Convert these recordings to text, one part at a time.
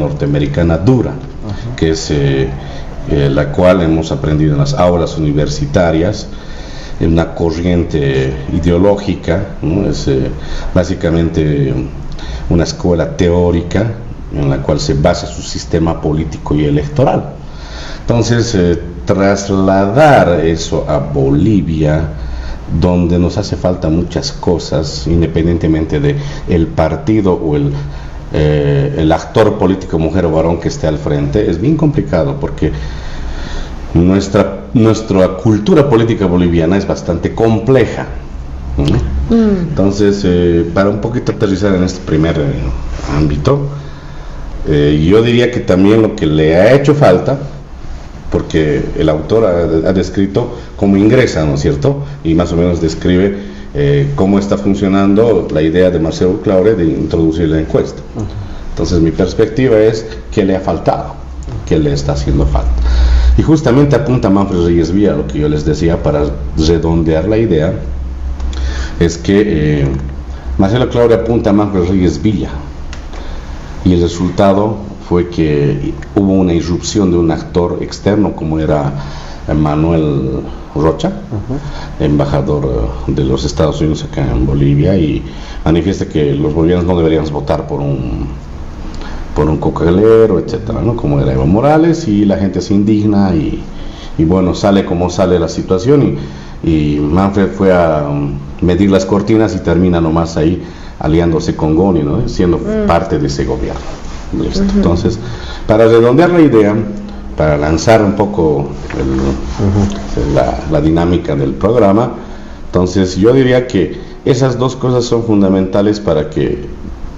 norteamericana dura, que es la cual hemos aprendido en las aulas universitarias, una corriente ideológica, ¿no? Es básicamente una escuela teórica en la cual se basa su sistema político y electoral. Entonces, trasladar eso a Bolivia, donde nos hace falta muchas cosas, independientemente de el partido o el actor político, mujer o varón, que esté al frente, es bien complicado, porque nuestra cultura política boliviana es bastante compleja. Entonces, para un poquito aterrizar en este primer ámbito, yo diría que también lo que le ha hecho falta, porque el autor ha descrito cómo ingresa, ¿no es cierto? Y más o menos describe cómo está funcionando la idea de Marcelo Claure de introducir la encuesta. Entonces, mi perspectiva es qué le ha faltado, qué le está haciendo falta. Y justamente apunta Manfred Reyes Villa, lo que yo les decía, para redondear la idea, es que Marcelo Claure apunta a Manfred Reyes Villa, y el resultado fue que hubo una irrupción de un actor externo como era Manuel Rocha, embajador de los Estados Unidos acá en Bolivia, y manifiesta que los bolivianos no deberíamos votar por un cocalero, etcétera, ¿no? Como era Evo Morales, y la gente se indigna y bueno, sale como sale la situación, y Manfred fue a medir las cortinas y termina nomás ahí aliándose con Goni, ¿no? Siendo parte de ese gobierno. Listo. Entonces, para redondear la idea, para lanzar un poco la dinámica del programa, entonces yo diría que esas dos cosas son fundamentales para que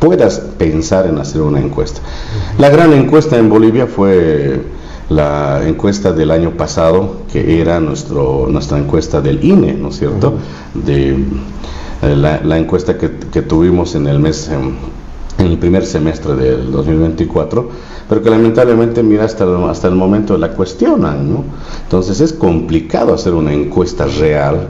puedas pensar en hacer una encuesta. La gran encuesta en Bolivia fue la encuesta del año pasado, que era nuestra encuesta del INE, ¿no es cierto? La encuesta que tuvimos en el primer semestre del 2024, pero que lamentablemente, mira, hasta el momento la cuestionan, ¿no? Entonces es complicado hacer una encuesta real,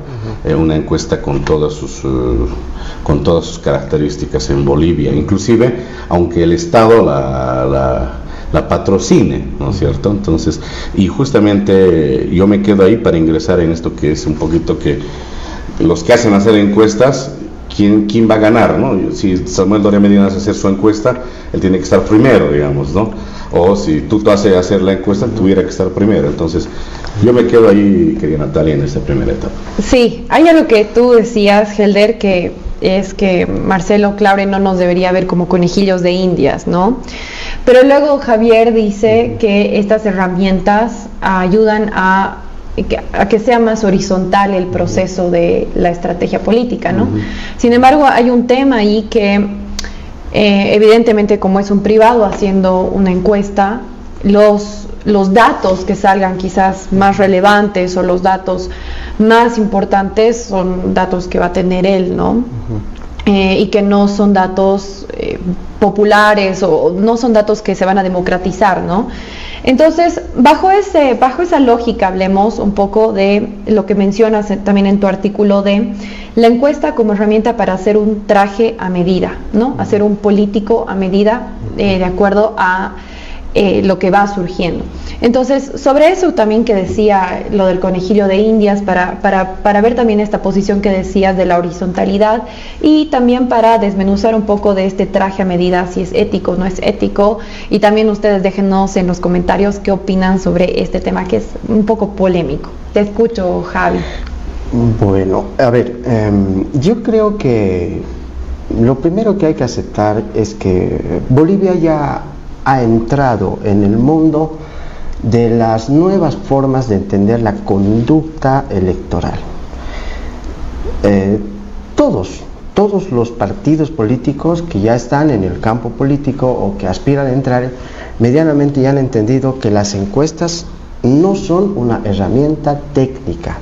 una encuesta con todas sus características en Bolivia, inclusive aunque el Estado la patrocine, ¿no es cierto? Entonces, y justamente yo me quedo ahí para ingresar en esto, que es un poquito que los que hacen hacer encuestas, ¿quién va a ganar, ¿no? Si Samuel Doria Medina hace hacer su encuesta, él tiene que estar primero, digamos, ¿no? O si tú haces hacer la encuesta, tuviera que estar primero. Entonces, yo me quedo ahí, querida Natalia, en esta primera etapa. Sí, hay algo que tú decías, Helder, que es que Marcelo Claure no nos debería ver como conejillos de indias, ¿no? Pero luego Javier dice que estas herramientas ayudan a que sea más horizontal el proceso de la estrategia política, ¿no? Sin embargo, hay un tema ahí que evidentemente, como es un privado haciendo una encuesta, los datos que salgan quizás más relevantes o los datos más importantes son datos que va a tener él, ¿no? Y que no son datos populares o no son datos que se van a democratizar, ¿no? Entonces, bajo esa lógica, hablemos un poco de lo que mencionas también en tu artículo de la encuesta como herramienta para hacer un traje a medida, ¿no? Hacer un político a medida de acuerdo a lo que va surgiendo. Entonces, sobre eso también que decía lo del conejillo de indias, para ver también esta posición que decías de la horizontalidad, y también para desmenuzar un poco de este traje a medida, si es ético o no es ético, y también ustedes déjenos en los comentarios qué opinan sobre este tema que es un poco polémico. Te escucho, Javi. Bueno, a ver, yo creo que lo primero que hay que aceptar es que Bolivia ya ha entrado en el mundo de las nuevas formas de entender la conducta electoral. Todos los partidos políticos que ya están en el campo político o que aspiran a entrar medianamente ya han entendido que las encuestas no son una herramienta técnica,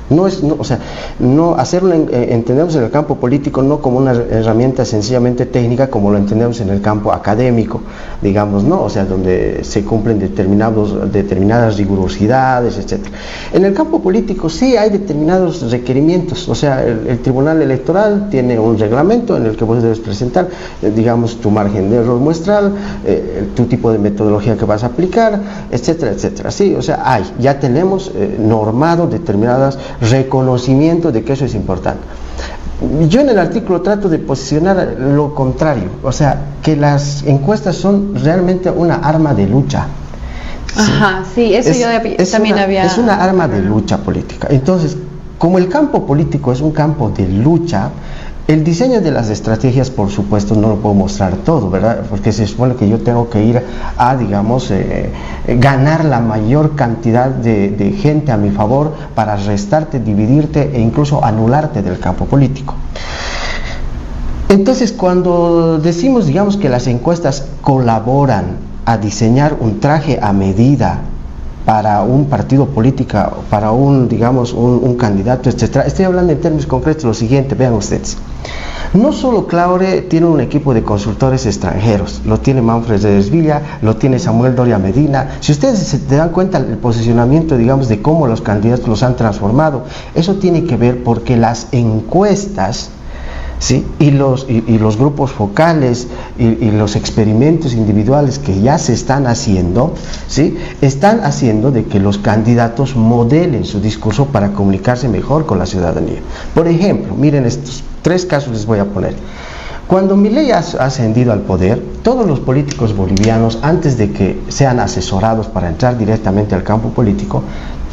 entendemos en el campo político no como una herramienta sencillamente técnica como lo entendemos en el campo académico, digamos, ¿no? O sea, donde se cumplen determinadas rigurosidades, etc. En el campo político sí hay determinados requerimientos, o sea, el Tribunal Electoral tiene un reglamento en el que vos debes presentar, digamos, tu margen de error muestral, tu tipo de metodología que vas a aplicar, etcétera, etcétera. Sí, o sea, ya tenemos normado determinados reconocimientos de que eso es importante. Yo en el artículo trato de posicionar lo contrario, o sea, que las encuestas son realmente una arma de lucha. Ajá, sí, eso también había... Es una arma de lucha política. Entonces, como el campo político es un campo de lucha, el diseño de las estrategias, por supuesto, no lo puedo mostrar todo, ¿verdad? Porque se supone que yo tengo que ir a, digamos, ganar la mayor cantidad de gente a mi favor para restarte, dividirte e incluso anularte del campo político. Entonces, cuando decimos, digamos, que las encuestas colaboran a diseñar un traje a medida para un partido político, para un candidato, etc. Estoy hablando en términos concretos lo siguiente, vean ustedes. No solo Claure tiene un equipo de consultores extranjeros, lo tiene Manfred Resvilla, lo tiene Samuel Doria Medina. Si ustedes se dan cuenta el posicionamiento, digamos, de cómo los candidatos los han transformado, eso tiene que ver porque las encuestas, ¿sí? y los grupos focales y los experimentos individuales que ya se están haciendo, ¿sí? están haciendo de que los candidatos modelen su discurso para comunicarse mejor con la ciudadanía. Por ejemplo, miren estos 3 casos les voy a poner. Cuando Milei ha ascendido al poder, todos los políticos bolivianos, antes de que sean asesorados para entrar directamente al campo político,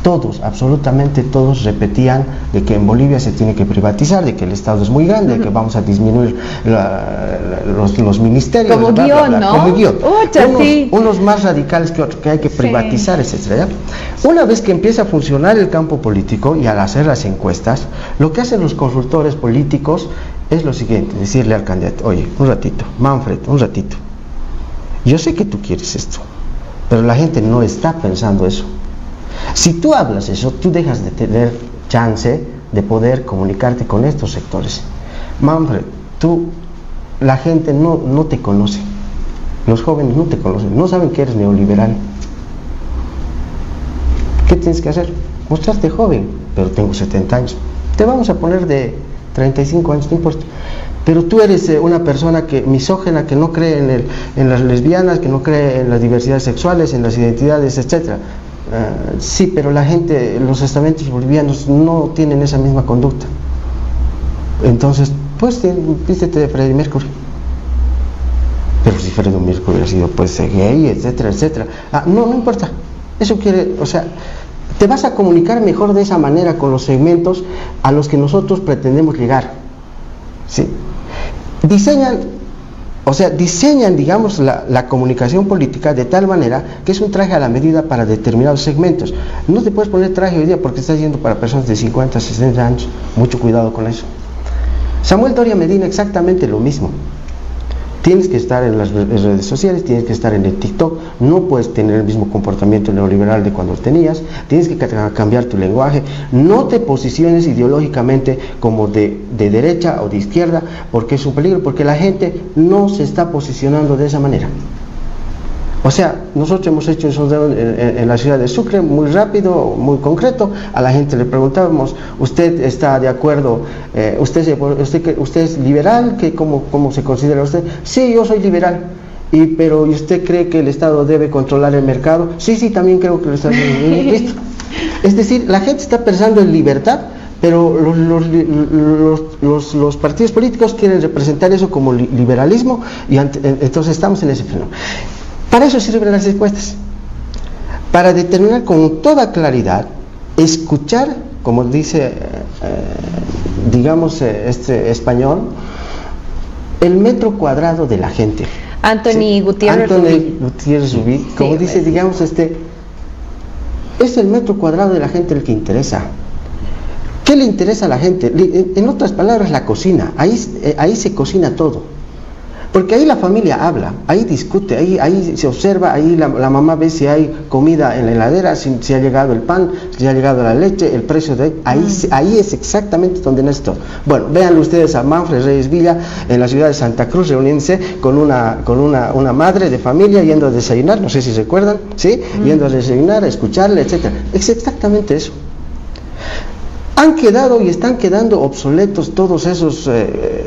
todos, absolutamente todos repetían de que en Bolivia se tiene que privatizar, de que el Estado es muy grande, de que vamos a disminuir los ministerios. Como guión, ¿no? Como guión. Sí. Unos más radicales que otros, que hay que privatizar, etcétera. Una vez que empieza a funcionar el campo político y al hacer las encuestas, lo que hacen los consultores políticos es lo siguiente, decirle al candidato, oye, un ratito, Manfred, un ratito, yo sé que tú quieres esto, pero la gente no está pensando eso. Si tú hablas eso, tú dejas de tener chance de poder comunicarte con estos sectores. Manfred, la gente no te conoce, los jóvenes no te conocen, no saben que eres neoliberal. ¿Qué tienes que hacer? Mostrarte joven, pero tengo 70 años. Te vamos a poner de 35 años, no importa. Pero tú eres una persona misógena, que no cree en las lesbianas, que no cree en las diversidades sexuales, en las identidades, etcétera. Sí, pero la gente, los estamentos bolivianos no tienen esa misma conducta. Entonces, pues, vístete de Freddie Mercury. Pero si Freddie Mercury hubiera sido, pues, gay, etcétera, etcétera. No importa. Eso quiere, o sea, te vas a comunicar mejor de esa manera con los segmentos a los que nosotros pretendemos llegar. ¿Sí? Diseñan, digamos, la comunicación política de tal manera que es un traje a la medida para determinados segmentos. No te puedes poner traje hoy día porque estás yendo para personas de 50, 60 años. Mucho cuidado con eso. Samuel Doria Medina, exactamente lo mismo. Tienes que estar en las redes sociales, tienes que estar en el TikTok, no puedes tener el mismo comportamiento neoliberal de cuando tenías, tienes que cambiar tu lenguaje, no te posiciones ideológicamente como de derecha o de izquierda, porque es un peligro, porque la gente no se está posicionando de esa manera. O sea, nosotros hemos hecho un sondeo en la ciudad de Sucre, muy rápido, muy concreto. A la gente le preguntábamos, ¿usted está de acuerdo? ¿Usted es liberal? ¿Cómo se considera usted? Sí, yo soy liberal. ¿Pero usted cree que el Estado debe controlar el mercado? Sí, también creo que el Estado debe. ¿Listo? Es decir, la gente está pensando en libertad, pero los partidos políticos quieren representar eso como liberalismo, y entonces estamos en ese fenómeno. Para eso sirven las encuestas, para determinar con toda claridad, escuchar, como dice, este español, el metro cuadrado de la gente. Anthony Gutiérrez Rubí, como dice, digamos, es el metro cuadrado de la gente el que interesa. ¿Qué le interesa a la gente? En otras palabras, la cocina, ahí se cocina todo. Porque ahí la familia habla, ahí discute, ahí se observa, ahí la mamá ve si hay comida en la heladera, si ha llegado el pan, si ha llegado la leche, el precio de ahí es exactamente donde nace todo. Bueno, véanlo ustedes a Manfred Reyes Villa en la ciudad de Santa Cruz, reuniéndose con una madre de familia yendo a desayunar, no sé si se acuerdan, ¿sí? Yendo a desayunar, a escucharle, etcétera. Es exactamente eso. Han quedado y están quedando obsoletos todos esos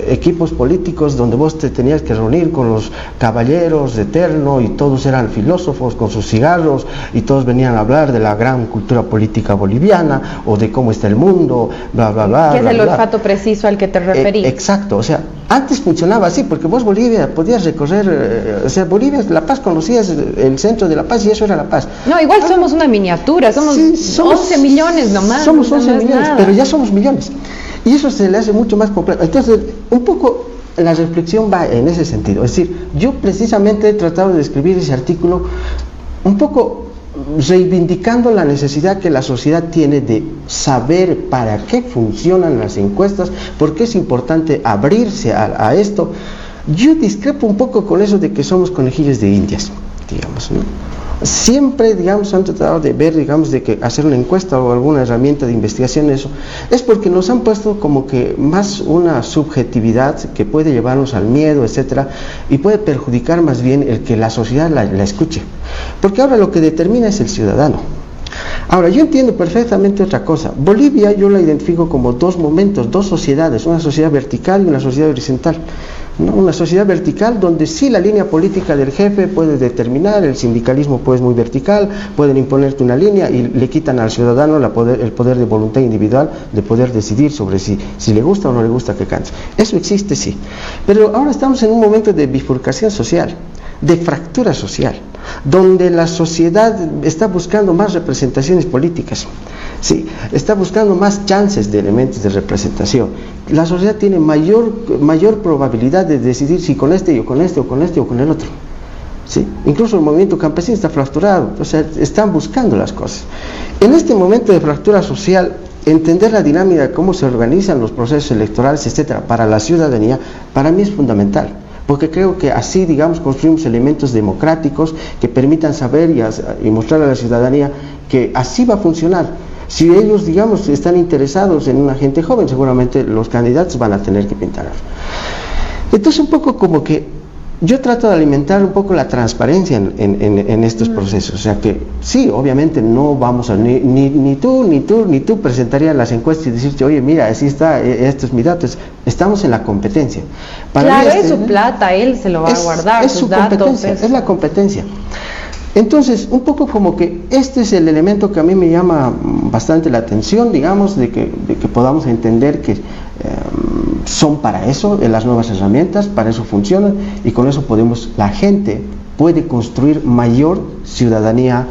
equipos políticos donde vos te tenías que reunir con los caballeros de terno y todos eran filósofos con sus cigarros y todos venían a hablar de la gran cultura política boliviana o de cómo está el mundo, bla, bla, bla. Que es el olfato preciso al que te referís. Exacto, o sea, antes funcionaba así porque vos Bolivia podías recorrer, o sea, Bolivia, La Paz, conocías el centro de La Paz y eso era La Paz. No, igual somos una miniatura, somos 11 millones nomás. Somos 11 millones. Pero ya somos millones y eso se le hace mucho más complejo. Entonces, un poco la reflexión va en ese sentido. Es decir, yo precisamente he tratado de escribir ese artículo un poco reivindicando la necesidad que la sociedad tiene de saber para qué funcionan las encuestas, por qué es importante abrirse a esto. Yo discrepo un poco con eso de que somos conejillos de indias, digamos, ¿no? Siempre, digamos, han tratado de ver, digamos, de que hacer una encuesta o alguna herramienta de investigación, eso es porque nos han puesto como que más una subjetividad que puede llevarnos al miedo, etcétera, y puede perjudicar más bien el que la sociedad la escuche, porque ahora lo que determina es el ciudadano. Ahora, yo entiendo perfectamente otra cosa. Bolivia yo la identifico como dos momentos, dos sociedades, una sociedad vertical y una sociedad horizontal. ¿No? Una sociedad vertical donde sí la línea política del jefe puede determinar, el sindicalismo pues muy vertical, pueden imponerte una línea y le quitan al ciudadano el poder de voluntad individual de poder decidir sobre si le gusta o no le gusta que cante. Eso existe, sí. Pero ahora estamos en un momento de bifurcación social, de fractura social, donde la sociedad está buscando más representaciones políticas. Sí, está buscando más chances de elementos de representación. La sociedad tiene mayor probabilidad de decidir si con este, o con este, o con este, o con el otro. ¿Sí? Incluso el movimiento campesino está fracturado, o sea, están buscando las cosas. En este momento de fractura social, entender la dinámica de cómo se organizan los procesos electorales, etcétera, para la ciudadanía, para mí es fundamental. Porque creo que así, digamos, construimos elementos democráticos que permitan saber y mostrar a la ciudadanía que así va a funcionar. Si ellos, digamos, están interesados en una gente joven, seguramente los candidatos van a tener que pintar. Entonces, un poco como que yo trato de alimentar un poco la transparencia en estos procesos. O sea que, sí, obviamente no vamos a, ni tú presentarías las encuestas y decirte, oye, mira, así está, esto es mi dato. Estamos en la competencia. Claro, es su plata, él se lo va a guardar, es su competencia, es la competencia. Entonces, un poco como que este es el elemento que a mí me llama bastante la atención, digamos, de que podamos entender que son para eso las nuevas herramientas, para eso funcionan, y con eso la gente puede construir mayor ciudadanía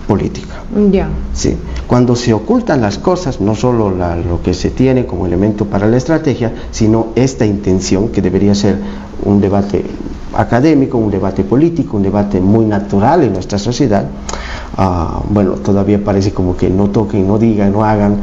política. Ya. Sí. Cuando se ocultan las cosas, no solo lo que se tiene como elemento para la estrategia, sino esta intención que debería ser un debate académico, un debate político, un debate muy natural en nuestra sociedad, bueno, todavía parece como que no toquen, no digan, no hagan.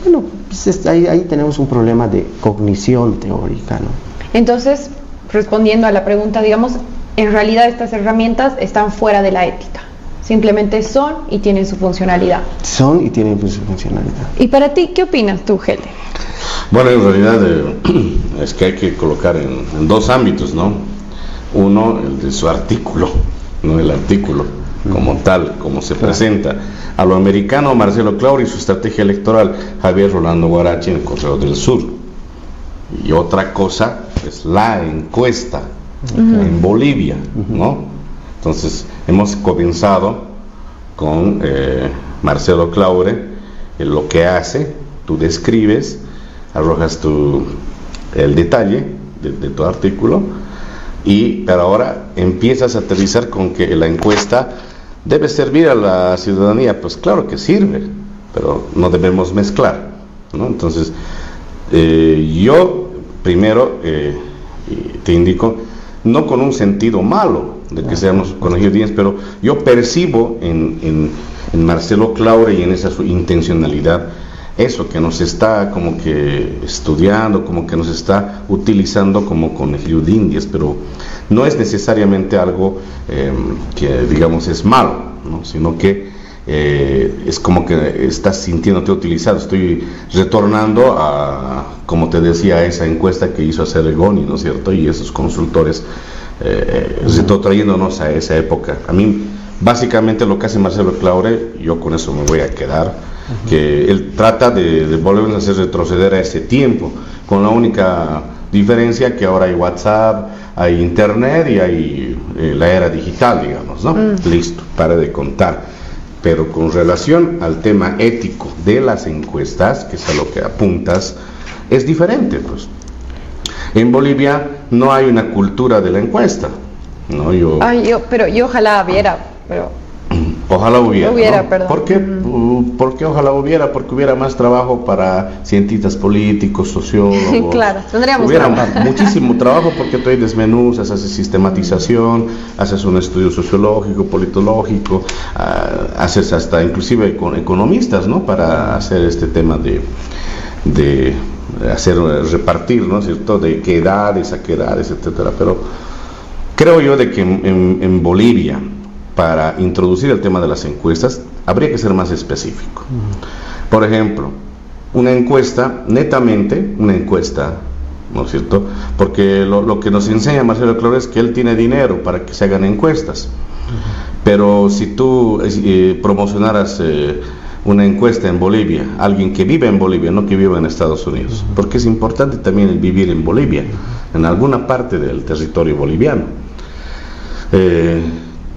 Bueno, pues ahí tenemos un problema de cognición teórica, ¿no? Entonces, respondiendo a la pregunta, digamos, en realidad estas herramientas están fuera de la ética. Simplemente son y tienen su funcionalidad. Son y tienen su funcionalidad. ¿Y para ti, qué opinas tú, Helder? Bueno, en realidad es que hay que colocar en dos ámbitos, ¿no? Uno, el de su artículo, no el artículo como tal, como se presenta. A lo americano, Marcelo Claure y su estrategia electoral, Javier Rolando Guarachi en el Correo del Sur. Y otra cosa es la encuesta en Bolivia, ¿no? Entonces, hemos comenzado con Marcelo Claure, lo que hace, tú describes, arrojas el detalle de tu artículo, pero ahora empiezas a aterrizar con que la encuesta debe servir a la ciudadanía. Pues claro que sirve, pero no debemos mezclar, ¿no? Entonces, yo primero te indico, no con un sentido malo de que seamos conejillos de indias, pero yo percibo en Marcelo Claure y en esa su intencionalidad eso, que nos está como que estudiando, como que nos está utilizando como conejillo de indias, pero no es necesariamente algo que digamos es malo, ¿no? Sino que es como que estás sintiéndote utilizado. Estoy retornando a, como te decía, a esa encuesta que hizo Ceregoni, ¿no es cierto? Y esos consultores retrotrayéndonos a esa época. A mí, básicamente lo que hace Marcelo Claure, yo con eso me voy a quedar, que él trata de volvernos a hacer retroceder a ese tiempo, con la única diferencia que ahora hay WhatsApp, hay internet y hay la era digital, digamos, ¿no? Listo, para de contar. Pero con relación al tema ético de las encuestas, que es a lo que apuntas, es diferente, pues. En Bolivia no hay una cultura de la encuesta, ¿no? Yo ojalá hubiera, pero... Ojalá hubiera, ¿no? Perdón. ¿Por qué? Porque ojalá hubiera, porque hubiera más trabajo para cientistas políticos, sociólogos. Claro, tendríamos muchísimo trabajo, porque tú desmenuzas, haces sistematización, haces un estudio sociológico, politológico, haces hasta inclusive con economistas, ¿no? Para hacer este tema de hacer repartir, ¿no es cierto? De qué edades, a qué edades, etcétera. Pero creo yo de que en Bolivia, para introducir el tema de las encuestas, habría que ser más específico. Por ejemplo, una encuesta, netamente una encuesta, ¿no es cierto? Porque lo que nos enseña Marcelo Claure es que él tiene dinero para que se hagan encuestas. Pero si tú promocionaras una encuesta en Bolivia, alguien que vive en Bolivia, no que vive en Estados Unidos, porque es importante también el vivir en Bolivia, en alguna parte del territorio boliviano.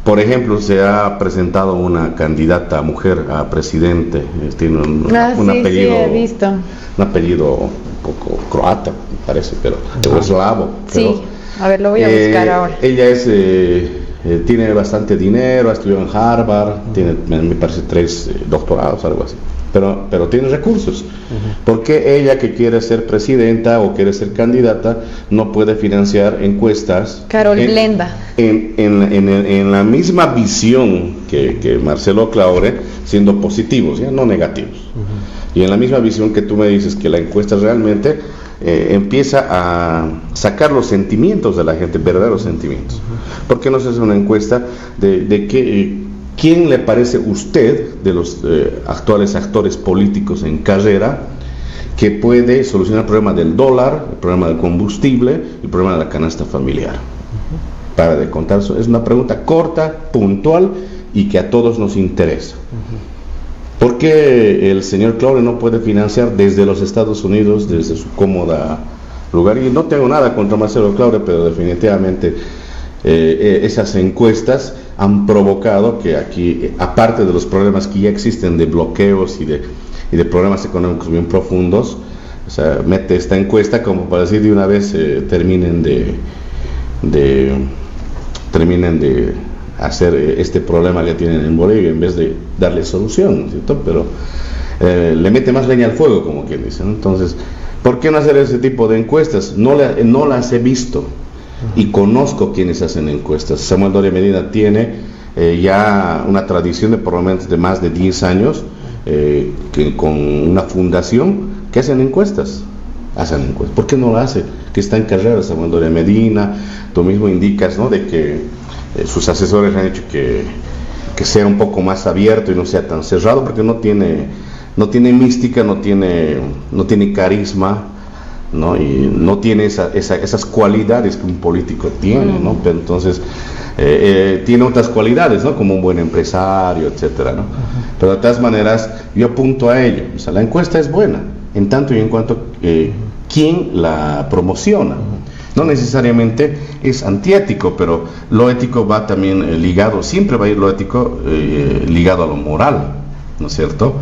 Por ejemplo, se ha presentado una candidata mujer a presidente, tiene un apellido, he visto. Un apellido un poco croata, me parece, pero eslavo. Sí, a ver, lo voy a buscar ahora. Ella tiene bastante dinero, ha estudiado en Harvard, tiene, me parece, 3 doctorados, algo así. Pero tiene recursos. ¿Por qué ella, que quiere ser presidenta o quiere ser candidata, no puede financiar encuestas? Carol Blenda. En la misma visión que Marcelo Claure, siendo positivos, ¿ya? No negativos. Y en la misma visión que tú me dices, que la encuesta realmente empieza a sacar los sentimientos de la gente, verdaderos sentimientos. ¿Por qué no se hace una encuesta de que... ¿Quién le parece usted, de los actuales actores políticos en carrera, que puede solucionar el problema del dólar, el problema del combustible, el problema de la canasta familiar? Para de contar, es una pregunta corta, puntual y que a todos nos interesa. ¿Por qué el señor Claure no puede financiar desde los Estados Unidos, desde su cómoda lugar? Y no tengo nada contra Marcelo Claure, pero definitivamente esas encuestas han provocado que aquí, aparte de los problemas que ya existen de bloqueos y de problemas económicos bien profundos, o sea, mete esta encuesta como para decir de una vez terminen de hacer este problema que tienen en Bolivia en vez de darle solución, ¿cierto? Pero le mete más leña al fuego, como quien dice, ¿no? Entonces, ¿por qué no hacer ese tipo de encuestas? No las he visto. Y conozco quienes hacen encuestas. Samuel Doria Medina tiene ya una tradición de por lo menos de más de 10 años con una fundación que hacen encuestas. ¿Por qué no lo hace? Que está en carrera Samuel Doria Medina. Tú mismo indicas, ¿no?, de que sus asesores han hecho que sea un poco más abierto y no sea tan cerrado, porque no tiene mística, no tiene carisma, ¿no? Y no tiene esas cualidades que un político tiene, ¿no? Pero entonces tiene otras cualidades, ¿no?, como un buen empresario, etcétera, ¿no? Pero de todas maneras yo apunto a ello. O sea, la encuesta es buena en tanto y en cuanto quién la promociona. No necesariamente es antiético, pero lo ético va también ligado, siempre va a ir lo ético ligado a lo moral, ¿no es cierto?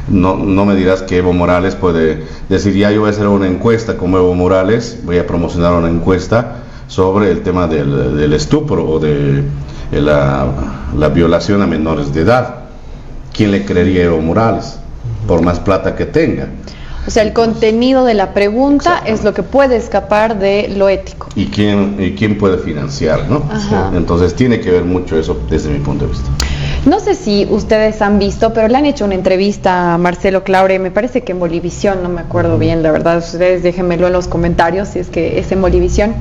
No me dirás que Evo Morales puede decir, ya yo voy a hacer una encuesta como Evo Morales, voy a promocionar una encuesta sobre el tema del estupro o de la violación a menores de edad. ¿Quién le creería a Evo Morales? Por más plata que tenga. O sea, el contenido de la pregunta es lo que puede escapar de lo ético. ¿Y quién puede financiar, no? Ajá. Entonces tiene que ver mucho eso desde mi punto de vista. No sé si ustedes han visto, pero le han hecho una entrevista a Marcelo Claure, me parece que en Bolivisión, no me acuerdo bien, la verdad, ustedes déjenmelo en los comentarios si es que es en Bolivisión.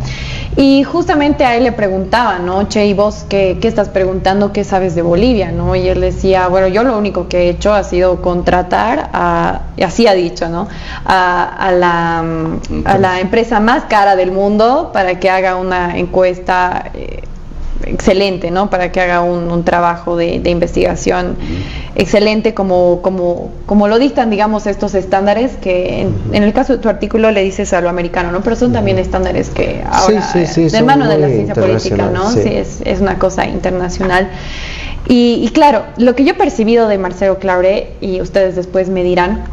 Y justamente a él le preguntaban, ¿no? Che, ¿y vos qué estás preguntando? ¿Qué sabes de Bolivia? ¿No? Y él decía, bueno, yo lo único que he hecho ha sido contratar y así ha dicho, ¿no? A la empresa más cara del mundo para que haga una encuesta excelente, ¿no? Para que haga un trabajo de investigación excelente como lo dictan, digamos, estos estándares que en el caso de tu artículo le dices a lo americano, ¿no? Pero son también estándares que ahora de mano de la ciencia política, ¿no? Sí, es una cosa internacional. Y claro, lo que yo he percibido de Marcelo Claure, y ustedes después me dirán,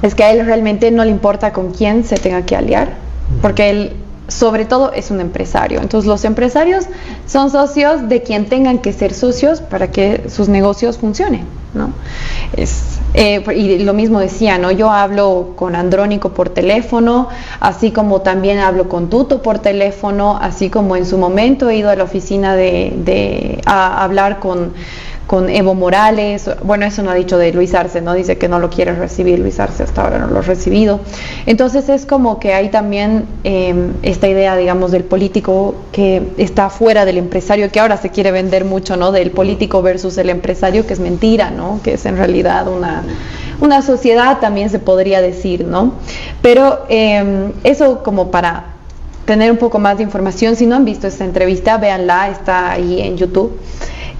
es que a él realmente no le importa con quién se tenga que aliar, porque él sobre todo es un empresario. Entonces los empresarios son socios de quien tengan que ser socios para que sus negocios funcionen, ¿no? Y lo mismo decía, ¿no? Yo hablo con Andrónico por teléfono, así como también hablo con Tuto por teléfono, así como en su momento he ido a la oficina a hablar con Evo Morales. Bueno, eso no ha dicho de Luis Arce, ¿no? Dice que no lo quiere recibir Luis Arce, hasta ahora no lo ha recibido. Entonces es como que hay también esta idea, digamos, del político que está fuera del empresario, que ahora se quiere vender mucho, ¿no? Del político versus el empresario, que es mentira, ¿no? Que es en realidad una sociedad, también se podría decir, ¿no? Pero eso como para tener un poco más de información. Si no han visto esta entrevista, véanla, está ahí en YouTube.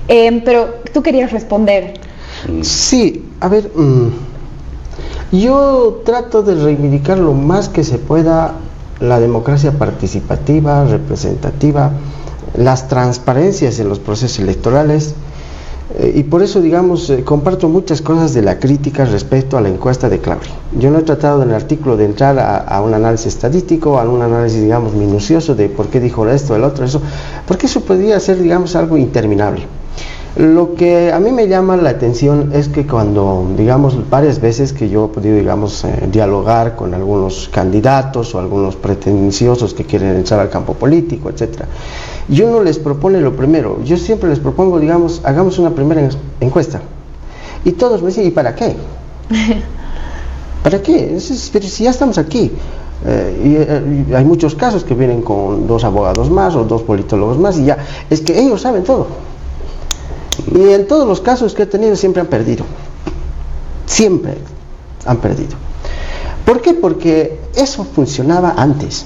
Pero tú querías responder. Sí, a ver, yo trato de reivindicar lo más que se pueda la democracia participativa, representativa, las transparencias en los procesos electorales, y por eso, digamos, comparto muchas cosas de la crítica respecto a la encuesta de Claure. Yo no he tratado en el artículo de entrar a un análisis estadístico, a un análisis, digamos, minucioso de por qué dijo esto, el otro, eso, porque eso podría ser, digamos, algo interminable. Lo que a mí me llama la atención es que cuando, digamos, varias veces que yo he podido, digamos, dialogar con algunos candidatos o algunos pretenciosos que quieren entrar al campo político, etcétera, yo no les propone lo primero, yo siempre les propongo, digamos, hagamos una primera encuesta. Y todos me dicen, ¿y para qué? ¿Para qué? Pero si ya estamos aquí. Y hay muchos casos que vienen con 2 abogados más o 2 politólogos más y ya, es que ellos saben todo. Y en todos los casos que he tenido siempre han perdido. Siempre han perdido. ¿Por qué? Porque eso funcionaba antes.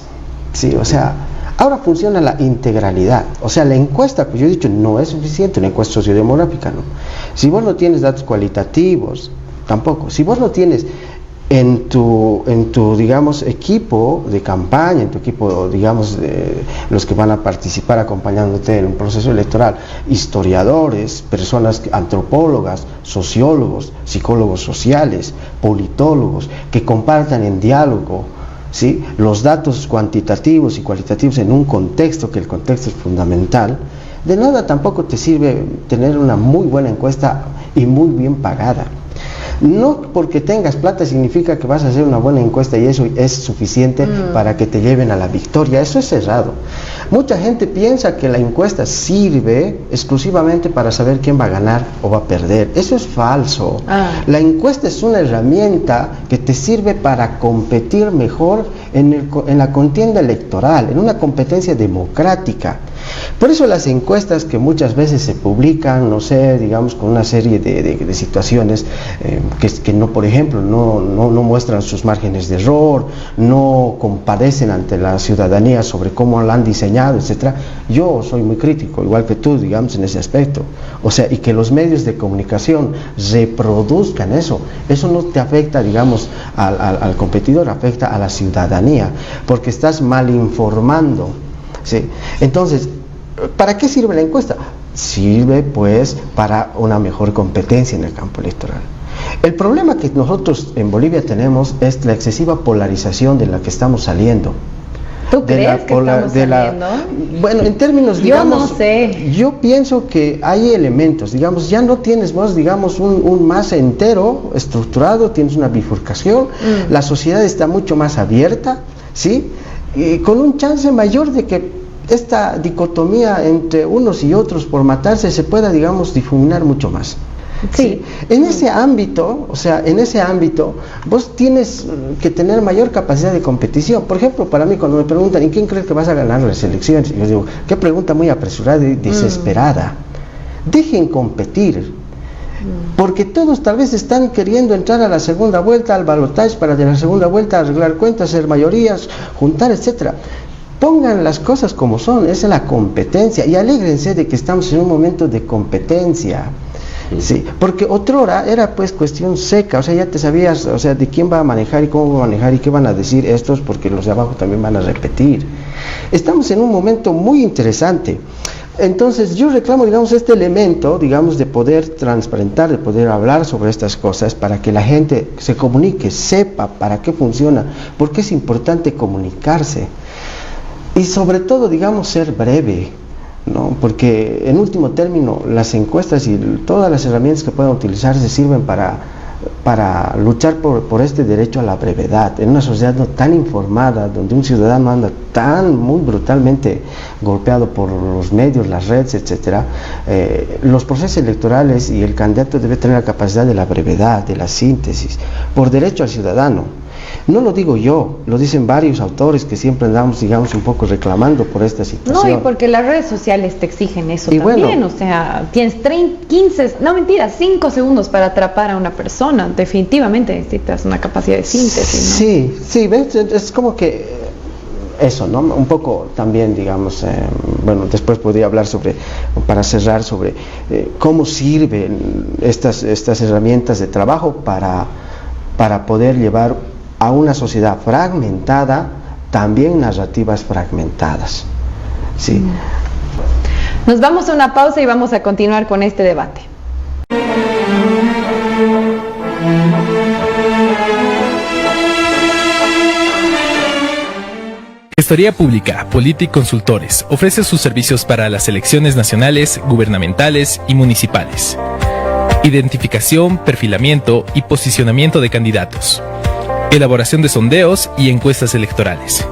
Sí, o sea, ahora funciona la integralidad. O sea, la encuesta, pues yo he dicho, no es suficiente, una encuesta sociodemográfica, ¿no? Si vos no tienes datos cualitativos, tampoco. Si vos no tienes en tu digamos, equipo de campaña, en tu equipo, digamos, de los que van a participar acompañándote en un proceso electoral, historiadores, personas, antropólogas, sociólogos, psicólogos sociales, politólogos, que compartan en diálogo, ¿sí?, los datos cuantitativos y cualitativos en un contexto, que el contexto es fundamental. De nada tampoco te sirve tener una muy buena encuesta y muy bien pagada. No porque tengas plata significa que vas a hacer una buena encuesta y eso es suficiente para que te lleven a la victoria. Eso es errado. Mucha gente piensa que la encuesta sirve exclusivamente para saber quién va a ganar o va a perder. Eso es falso. La encuesta es una herramienta que te sirve para competir mejor en la contienda electoral, en una competencia democrática. Por eso las encuestas que muchas veces se publican, no sé, digamos, con una serie de situaciones que no, por ejemplo, no muestran sus márgenes de error, no compadecen ante la ciudadanía sobre cómo la han diseñado, etcétera. Yo soy muy crítico, igual que tú, digamos, en ese aspecto. O sea, y que los medios de comunicación reproduzcan eso no te afecta, digamos, al competidor, afecta a la ciudadanía, porque estás mal informando. ¿Sí? Entonces, ¿para qué sirve la encuesta? Sirve pues para una mejor competencia en el campo electoral. El problema que nosotros en Bolivia tenemos es la excesiva polarización de la que estamos saliendo. ¿Tú crees que estamos saliendo? Bueno, en términos, digamos, yo no sé. Yo pienso que hay elementos, digamos, ya no tienes vos, digamos, un masa entero estructurado, tienes una bifurcación, la sociedad está mucho más abierta, ¿sí?, y con un chance mayor de que esta dicotomía entre unos y otros por matarse se pueda, digamos, difuminar mucho más. Sí. En ese ámbito, o sea, en ese ámbito, vos tienes que tener mayor capacidad de competición. Por ejemplo, para mí, cuando me preguntan, ¿y quién crees que vas a ganar las elecciones? Yo digo, qué pregunta muy apresurada y desesperada. Dejen competir. Porque todos tal vez están queriendo entrar a la segunda vuelta, al balotaje, para de la segunda vuelta arreglar cuentas, hacer mayorías, juntar, etcétera. Pongan las cosas como son, esa es la competencia, y alégrense de que estamos en un momento de competencia. Sí, porque otrora era pues cuestión seca, o sea, ya te sabías, o sea, de quién va a manejar y cómo va a manejar y qué van a decir estos, porque los de abajo también van a repetir. Estamos en un momento muy interesante. Entonces yo reclamo, digamos, este elemento, digamos, de poder transparentar, de poder hablar sobre estas cosas para que la gente se comunique, sepa para qué funciona, porque es importante comunicarse y sobre todo, digamos, ser breve, ¿no? Porque en último término las encuestas y todas las herramientas que puedan utilizarse sirven para luchar por este derecho a la brevedad en una sociedad no tan informada, donde un ciudadano anda muy brutalmente golpeado por los medios, las redes, etcétera. Los procesos electorales y el candidato debe tener la capacidad de la brevedad, de la síntesis, por derecho al ciudadano. No lo digo yo, lo dicen varios autores que siempre andamos, digamos, un poco reclamando por esta situación. No, y porque las redes sociales te exigen eso y también, bueno, o sea, tienes 5 segundos para atrapar a una persona, definitivamente necesitas una capacidad de síntesis, ¿no? Sí, ¿ves? Es como que eso, ¿no? Un poco también, digamos, bueno, después podría hablar para cerrar, sobre cómo sirven estas herramientas de trabajo para poder llevar a una sociedad fragmentada, también narrativas fragmentadas. Sí. Nos vamos a una pausa y vamos a continuar con este debate. Gestoría Pública, Politic Consultores, ofrece sus servicios para las elecciones nacionales, gubernamentales y municipales. Identificación, perfilamiento y posicionamiento de candidatos. Elaboración de sondeos y encuestas electorales.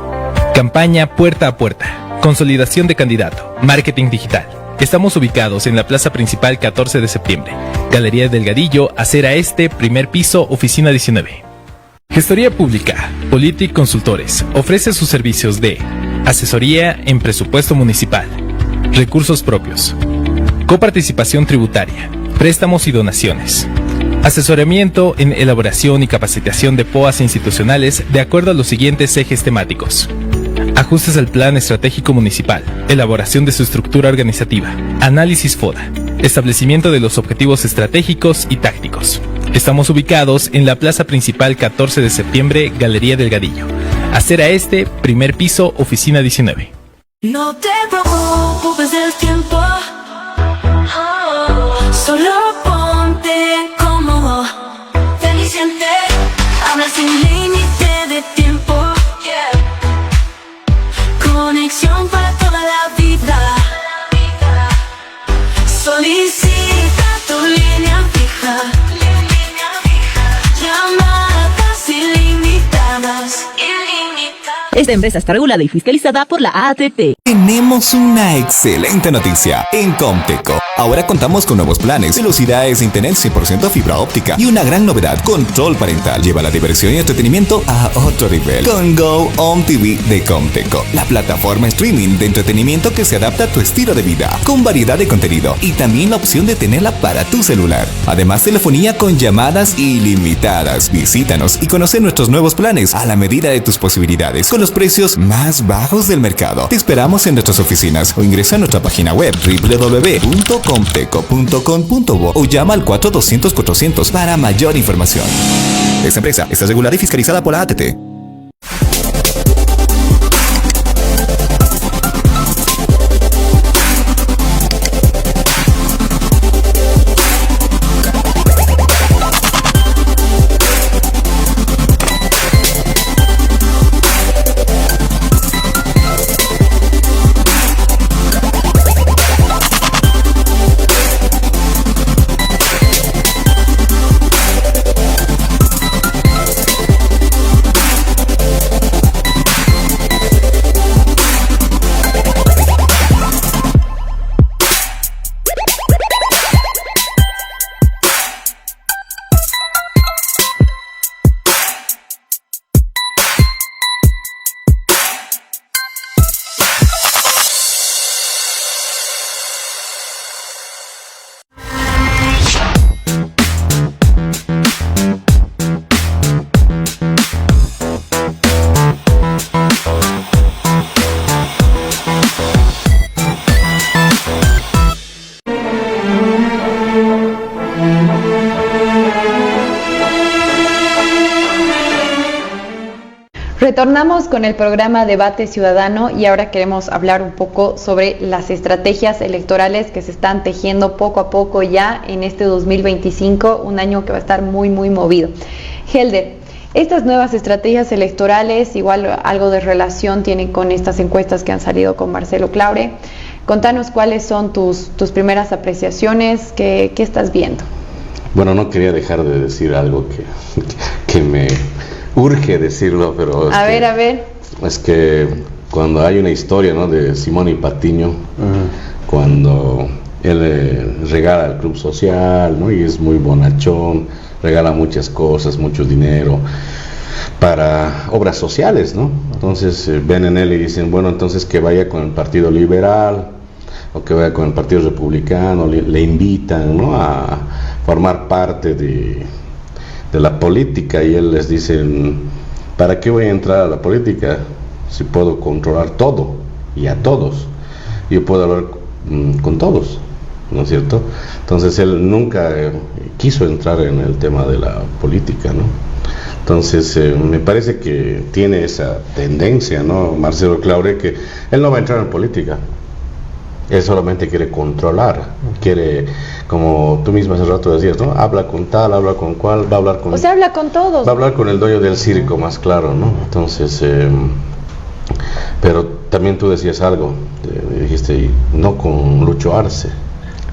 Campaña puerta a puerta. Consolidación de candidato. Marketing digital. Estamos ubicados en la plaza principal 14 de septiembre. Galería Delgadillo, Acera Este, primer piso, oficina 19. Gestoría Pública, Politic Consultores, ofrece sus servicios de asesoría en presupuesto municipal, recursos propios, coparticipación tributaria, préstamos y donaciones, asesoramiento en elaboración y capacitación de POAs institucionales de acuerdo a los siguientes ejes temáticos: ajustes al plan estratégico municipal, elaboración de su estructura organizativa, análisis FODA, establecimiento de los objetivos estratégicos y tácticos. Estamos ubicados en la plaza principal 14 de septiembre, Galería Delgadillo, Acera Este, primer piso, oficina 19. No te preocupes del tiempo, solo ponte cómodo, ven y siente, habla sin límite de tiempo, conexión para toda la vida, solicita tu línea fija, llamadas ilimitadas. Esta empresa está regulada y fiscalizada por la ATT. Tenemos una excelente noticia en Comteco. Ahora contamos con nuevos planes, velocidades de internet 100% fibra óptica y una gran novedad, control parental. Lleva la diversión y entretenimiento a otro nivel con Go Home TV de Comteco, la plataforma streaming de entretenimiento que se adapta a tu estilo de vida, con variedad de contenido y también la opción de tenerla para tu celular. Además, telefonía con llamadas ilimitadas. Visítanos y conoce nuestros nuevos planes a la medida de tus posibilidades, con los precios más bajos del mercado. Te esperamos en nuestras oficinas o ingresa a nuestra página web www.comteco.com.bo o llama al 4200-400 para mayor información. Esta empresa está regulada y fiscalizada por la ATT. Retornamos con el programa Debate Ciudadano y ahora queremos hablar un poco sobre las estrategias electorales que se están tejiendo poco a poco ya en este 2025, un año que va a estar muy, muy movido. Helder, estas nuevas estrategias electorales, igual algo de relación tienen con estas encuestas que han salido con Marcelo Claure. Contanos cuáles son tus primeras apreciaciones, qué estás viendo. Bueno, no quería dejar de decir algo que me urge decirlo, pero a ver. Es que cuando hay una historia, ¿no?, de Simón y Patiño, cuando él regala al club social, ¿no?, y es muy bonachón, regala muchas cosas, mucho dinero para obras sociales, ¿no? Entonces ven en él y dicen, bueno, entonces que vaya con el Partido Liberal o que vaya con el Partido Republicano, le invitan, ¿no?, a formar parte de la política, y él les dice, ¿para qué voy a entrar a la política si puedo controlar todo y a todos? Yo puedo hablar con todos, ¿no es cierto? Entonces él nunca quiso entrar en el tema de la política, ¿no? Entonces me parece que tiene esa tendencia, ¿no?, Marcelo Claure, que él no va a entrar en política. Él solamente quiere controlar, quiere, como tú misma hace rato decías, ¿no?, habla con tal, habla con cual, va a hablar con... O sea, habla con todos. Va a hablar con el dueño del circo, más claro, ¿no? Entonces, pero también tú decías algo, dijiste, no con Lucho Arce,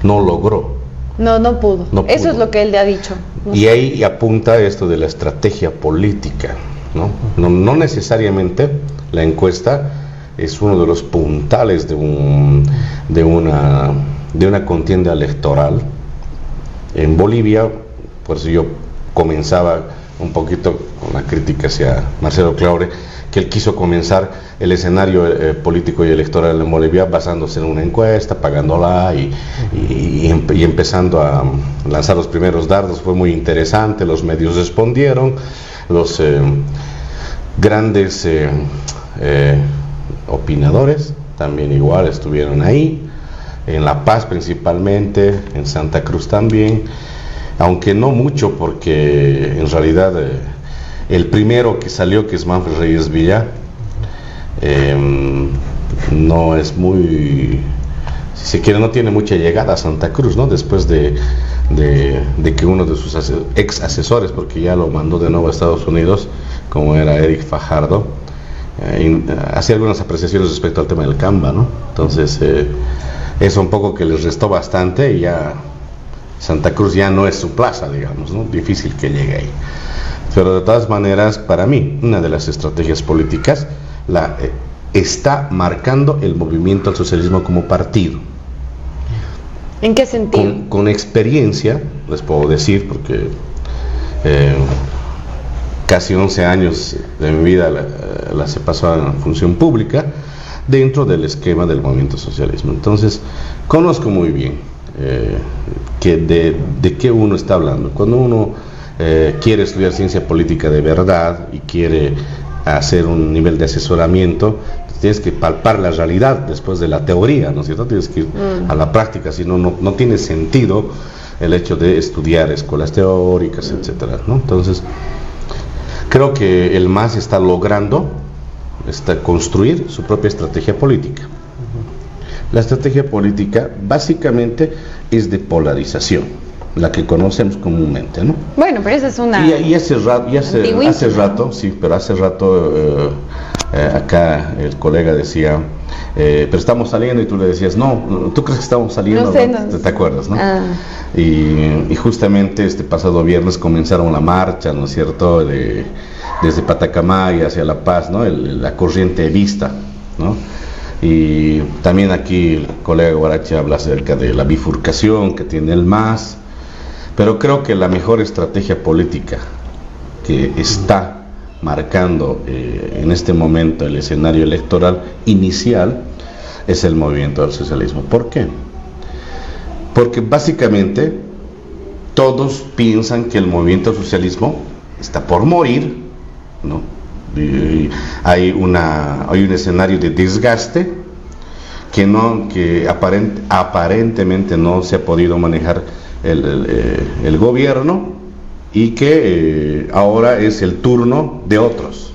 no logró. No pudo. Eso es lo que él le ha dicho. Y ahí apunta esto de la estrategia política, ¿no? No necesariamente la encuesta es uno de los puntales de una contienda electoral. En Bolivia, por eso yo comenzaba un poquito con la crítica hacia Marcelo Claure, que él quiso comenzar el escenario político y electoral en Bolivia basándose en una encuesta, pagándola y empezando a lanzar los primeros dardos. Fue muy interesante, los medios respondieron, los grandes opinadores también igual estuvieron ahí, en La Paz principalmente, en Santa Cruz también, aunque no mucho, porque en realidad el primero que salió, que es Manfred Reyes Villa, no es muy, si se quiere, no tiene mucha llegada a Santa Cruz, ¿no?, después de que uno de sus ex asesores, porque ya lo mandó de nuevo a Estados Unidos, como era Eric Fajardo, hacía algunas apreciaciones respecto al tema del Camba, ¿no? Entonces eso un poco que les restó bastante, y ya Santa Cruz ya no es su plaza, digamos, ¿no? Difícil que llegue ahí. Pero de todas maneras, para mí, una de las estrategias políticas está marcando el movimiento al socialismo como partido. ¿En qué sentido? Con experiencia, les puedo decir, porque casi 11 años de mi vida las he pasado en la función pública dentro del esquema del movimiento socialismo. Entonces, conozco muy bien que de qué uno está hablando. Cuando uno quiere estudiar ciencia política de verdad y quiere hacer un nivel de asesoramiento, tienes que palpar la realidad después de la teoría, ¿no es cierto? Tienes que ir a la práctica, si no, no tiene sentido el hecho de estudiar escuelas teóricas, etcétera, ¿no? Entonces, creo que el MAS está logrando construir su propia estrategia política. La estrategia política básicamente es de polarización, la que conocemos comúnmente, ¿no? Bueno, pero esa es una... Y hace rato, sí, pero hace rato acá el colega decía, pero estamos saliendo, y tú le decías, no, ¿tú crees que estamos saliendo? No sé, ¿no? no. ¿Te acuerdas, no? Ah. Y justamente este pasado viernes comenzaron la marcha, ¿no es cierto?, desde Patacamay hacia La Paz, ¿no?, la corriente vista, ¿no? Y también aquí el colega Guarache habla acerca de la bifurcación que tiene el MAS, pero creo que la mejor estrategia política que está marcando en este momento el escenario electoral inicial es el movimiento del socialismo. ¿Por qué? Porque básicamente todos piensan que el movimiento del socialismo está por morir, ¿no? Y hay un escenario de desgaste que aparentemente no se ha podido manejar el gobierno, y que ahora es el turno de otros.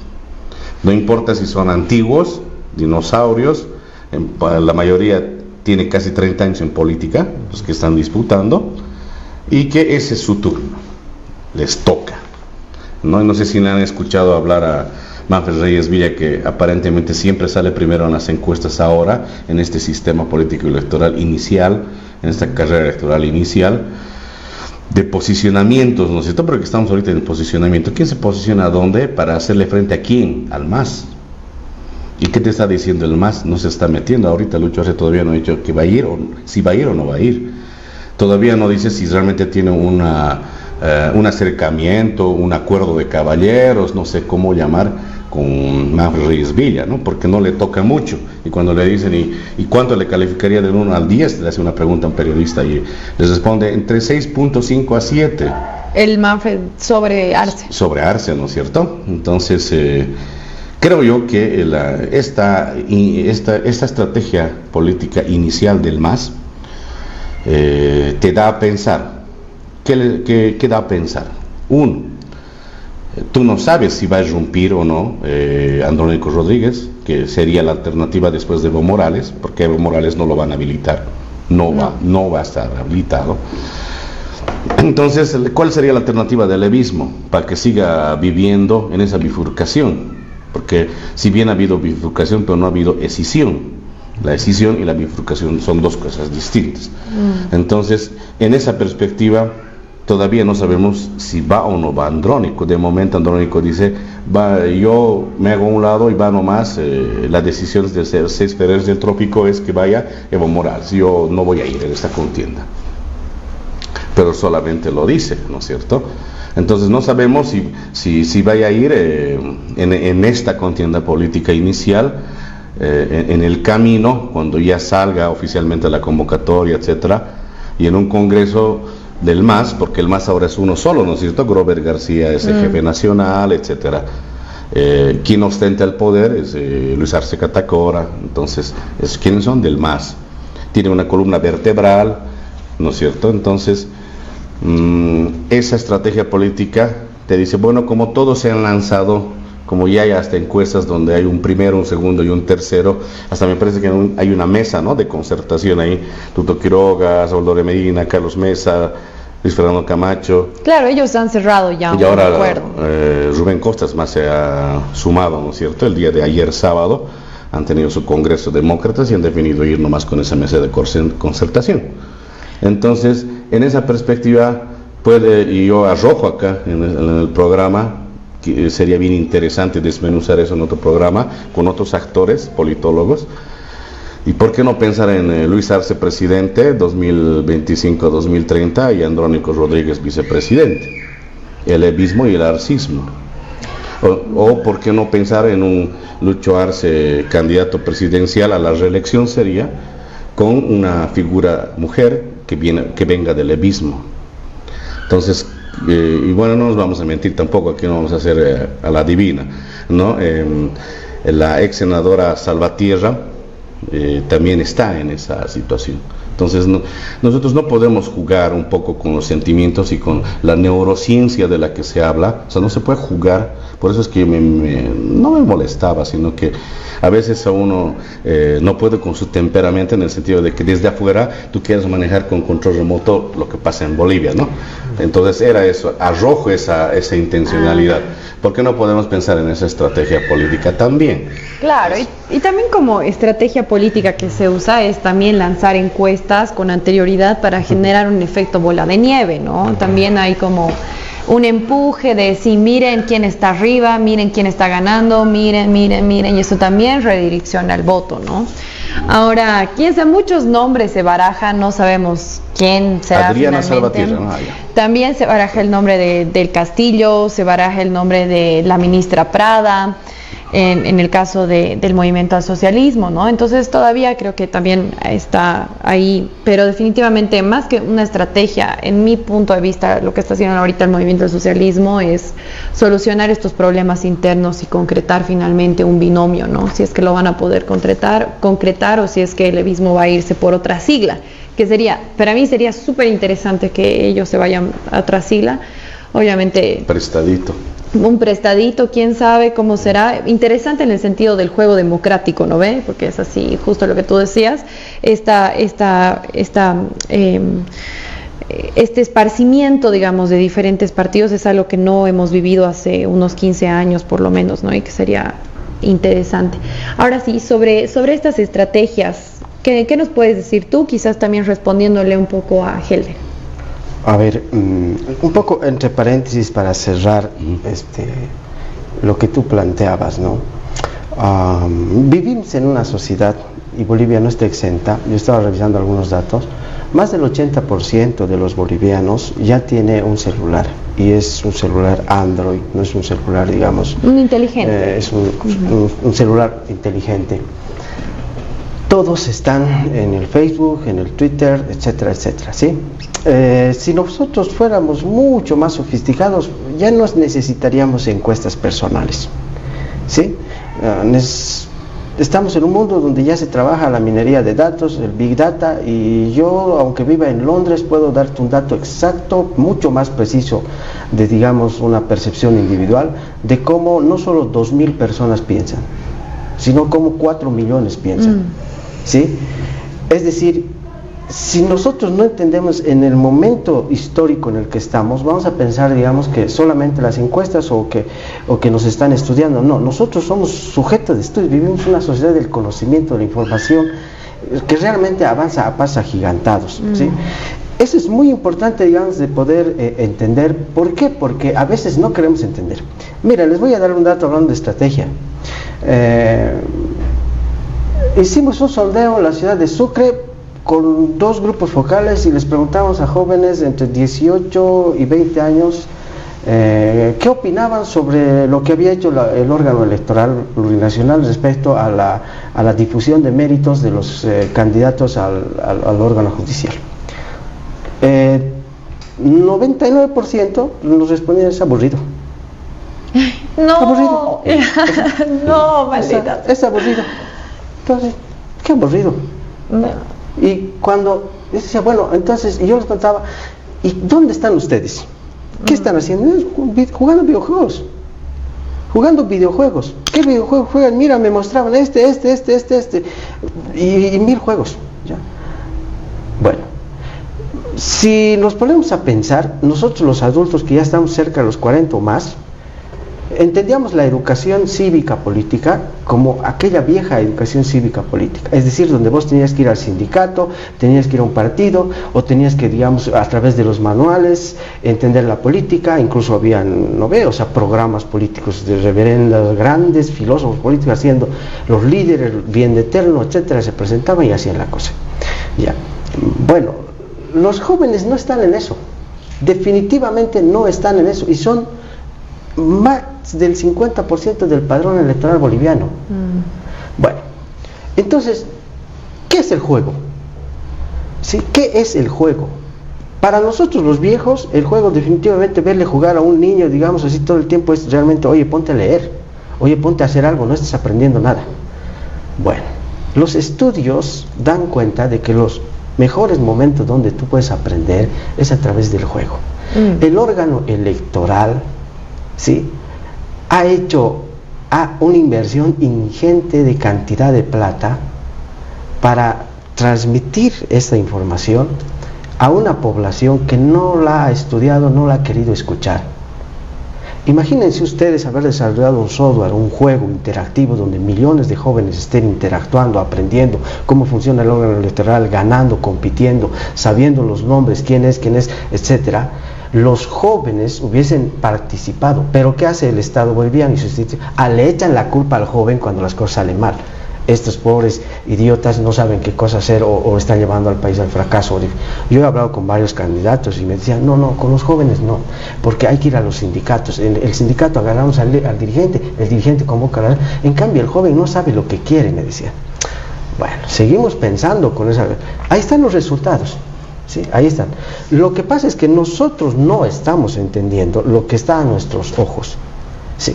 No importa si son antiguos, dinosaurios, la mayoría tiene casi 30 años en política, los que están disputando, y que ese es su turno, les toca. No sé si le han escuchado hablar a Manfred Reyes Villa, que aparentemente siempre sale primero en las encuestas ahora, en este sistema político electoral inicial, en esta carrera electoral inicial, de posicionamientos, ¿no es cierto? Porque estamos ahorita en posicionamiento. ¿Quién se posiciona a dónde? ¿Para hacerle frente a quién? Al MAS. ¿Y qué te está diciendo el MAS? No se está metiendo. Ahorita Lucho Arce todavía no ha dicho que va a ir, o si va a ir o no va a ir. Todavía no dice si realmente tiene un acercamiento, un acuerdo de caballeros, no sé cómo llamar, con Manfred Reyes Villa, ¿no? Porque no le toca mucho. Y cuando le dicen, ¿y cuánto le calificaría del 1 al 10? Le hace una pregunta a un periodista y les responde entre 6.5 a 7. El Manfred sobre Arce. Sobre Arce, ¿no es cierto? Entonces, creo yo que esta estrategia política inicial del MAS te da a pensar. ¿Qué da a pensar? Uno, tú no sabes si va a irrumpir o no Andrónico Rodríguez, que sería la alternativa después de Evo Morales, porque Evo Morales no lo van a habilitar, no va a estar habilitado. Entonces, ¿cuál sería la alternativa del levismo para que siga viviendo en esa bifurcación? Porque si bien ha habido bifurcación, pero no ha habido escisión. La escisión y la bifurcación son dos cosas distintas. Entonces, en esa perspectiva, todavía no sabemos si va o no va Andrónico. De momento Andrónico dice, yo me hago a un lado y va nomás, la decisión de 6 Ferreros del Trópico es que vaya Evo Morales, yo no voy a ir en esta contienda. Pero solamente lo dice, ¿no es cierto? Entonces no sabemos si vaya a ir en esta contienda política inicial, en el camino, cuando ya salga oficialmente la convocatoria, etcétera, y en un congreso del MAS, porque el MAS ahora es uno solo, ¿no es cierto? Grover García es el jefe nacional, etcétera. Quien ostenta el poder es Luis Arce Catacora. Entonces, ¿quiénes son? Del MAS. Tiene una columna vertebral, ¿no es cierto? Entonces, esa estrategia política te dice, bueno, como todos se han lanzado, como ya hay hasta encuestas donde hay un primero, un segundo y un tercero, hasta me parece que hay una mesa, ¿no?, de concertación ahí, Tuto Quiroga, Saúl Dore Medina, Carlos Mesa, Luis Fernando Camacho. Claro, ellos han cerrado ya un acuerdo. Rubén Costas más se ha sumado, ¿no es cierto? El día de ayer sábado han tenido su congreso demócratas y han definido ir nomás con esa mesa de concertación. Entonces, en esa perspectiva, y yo arrojo acá en el programa, que sería bien interesante desmenuzar eso en otro programa con otros actores, politólogos. ¿Y por qué no pensar en Luis Arce presidente 2025-2030 y Andrónico Rodríguez vicepresidente? El levismo y el arcismo. O por qué no pensar en un Lucho Arce candidato presidencial a la reelección sería con una figura mujer que venga del levismo. Entonces, y bueno, no nos vamos a mentir tampoco, aquí no vamos a hacer a la divina, ¿no? La ex senadora Salvatierra también está en esa situación. Entonces, nosotros no podemos jugar un poco con los sentimientos y con la neurociencia de la que se habla. O sea, no se puede jugar. Por eso es que no me molestaba, sino que a veces a uno no puede con su temperamento, en el sentido de que desde afuera tú quieres manejar con control remoto lo que pasa en Bolivia, ¿no? Entonces era eso, arrojo esa intencionalidad. ¿Por qué no podemos pensar en esa estrategia política también? Claro, y también como estrategia política que se usa es también lanzar encuestas con anterioridad para generar un efecto bola de nieve, ¿no? También hay como un empuje de decir, miren quién está arriba, miren quién está ganando, miren, y eso también redirecciona el voto, ¿no? Ahora, muchos nombres se barajan, no sabemos quién será Adriana finalmente. Salvatierra, ¿no? También se baraja el nombre del Castillo, se baraja el nombre de la ministra Prada, en el caso del movimiento al socialismo, ¿no? Entonces todavía creo que también está ahí, pero definitivamente más que una estrategia, en mi punto de vista, lo que está haciendo ahorita el movimiento al socialismo es solucionar estos problemas internos y concretar finalmente un binomio, ¿no? Si es que lo van a poder concretar o si es que el levismo va a irse por otra sigla, que sería, para mí sería súper interesante que ellos se vayan a otra sigla, obviamente. Prestadito. un prestadito, quién sabe cómo será. Interesante en el sentido del juego democrático, ¿no ve? Porque es así, justo lo que tú decías, este esparcimiento, digamos, de diferentes partidos es algo que no hemos vivido hace unos 15 años por lo menos, ¿no? Y que sería interesante. Ahora sí, sobre estas estrategias, ¿qué nos puedes decir tú? Quizás también respondiéndole un poco a Helder. A ver, un poco entre paréntesis para cerrar lo que tú planteabas, ¿no? Vivimos en una sociedad, y Bolivia no está exenta. Yo estaba revisando algunos datos. Más del 80% de los bolivianos ya tiene un celular, y es un celular Android, no es un celular, digamos... Un inteligente. Es un celular inteligente. Todos están en el Facebook, en el Twitter, etcétera, etcétera, ¿sí? Si nosotros fuéramos mucho más sofisticados, ya no necesitaríamos encuestas personales, ¿sí? Estamos en un mundo donde ya se trabaja la minería de datos, el Big Data, y yo, aunque viva en Londres, puedo darte un dato exacto, mucho más preciso, de, digamos, una percepción individual, de cómo no solo 2.000 personas piensan, sino cómo 4 millones piensan, ¿sí? Es decir, si nosotros no entendemos en el momento histórico en el que estamos, vamos a pensar, digamos, que solamente las encuestas o que nos están estudiando. No, nosotros somos sujetos de estudio, vivimos en una sociedad del conocimiento, de la información, que realmente avanza a pasos agigantados, ¿sí? Eso es muy importante, digamos, de poder entender. ¿Por qué? Porque a veces no queremos entender. Mira, les voy a dar un dato hablando de estrategia. Hicimos un sondeo en la ciudad de Sucre con 2 grupos focales y les preguntamos a jóvenes entre 18 y 20 años qué opinaban sobre lo que había hecho el órgano electoral plurinacional respecto a la difusión de méritos de los candidatos al órgano judicial. 99% nos respondían: es aburrido. No, aburrido. no, maldita. Es aburrido. Entonces, qué aburrido. No. Y cuando decía, bueno, entonces, y yo les preguntaba, ¿y dónde están ustedes? ¿Qué están haciendo? Jugando videojuegos. Jugando videojuegos. ¿Qué videojuegos juegan? Mira, me mostraban y 1000 juegos. ¿Ya? Bueno, si nos ponemos a pensar, nosotros los adultos que ya estamos cerca de los 40 o más, entendíamos la educación cívica política como aquella vieja educación cívica política, es decir, donde vos tenías que ir al sindicato, tenías que ir a un partido, o tenías que, digamos, a través de los manuales entender la política. Incluso habían, no veo, o sea, programas políticos de reverendas grandes filósofos políticos haciendo los líderes, el bien eterno, etcétera, se presentaban y hacían la cosa. Ya, bueno, los jóvenes no están en eso, definitivamente no están en eso, y son más del 50% del padrón electoral boliviano. Bueno, entonces, ¿qué es el juego? ¿Sí? ¿Qué es el juego? Para nosotros los viejos, el juego definitivamente, verle jugar a un niño, digamos así, todo el tiempo es realmente, oye, ponte a leer, oye, ponte a hacer algo, no estás aprendiendo nada. Bueno, los estudios dan cuenta de que los mejores momentos donde tú puedes aprender es a través del juego. El órgano electoral, ¿sí?, ha hecho una inversión ingente de cantidad de plata para transmitir esta información a una población que no la ha estudiado, no la ha querido escuchar. Imagínense ustedes haber desarrollado un software, un juego interactivo donde millones de jóvenes estén interactuando, aprendiendo cómo funciona el órgano electoral, ganando, compitiendo, sabiendo los nombres, quién es, etcétera. Los jóvenes hubiesen participado, pero ¿qué hace el Estado boliviano y sus instituciones? Le echan la culpa al joven cuando las cosas salen mal. Estos pobres idiotas no saben qué cosa hacer, o están llevando al país al fracaso. Yo he hablado con varios candidatos y me decían, no, con los jóvenes no, porque hay que ir a los sindicatos. En el sindicato agarramos al dirigente, el dirigente convoca en cambio el joven no sabe lo que quiere, me decían. Bueno, seguimos pensando con esa. Ahí están los resultados. Sí, ahí están. Lo que pasa es que nosotros no estamos entendiendo lo que está a nuestros ojos. Sí.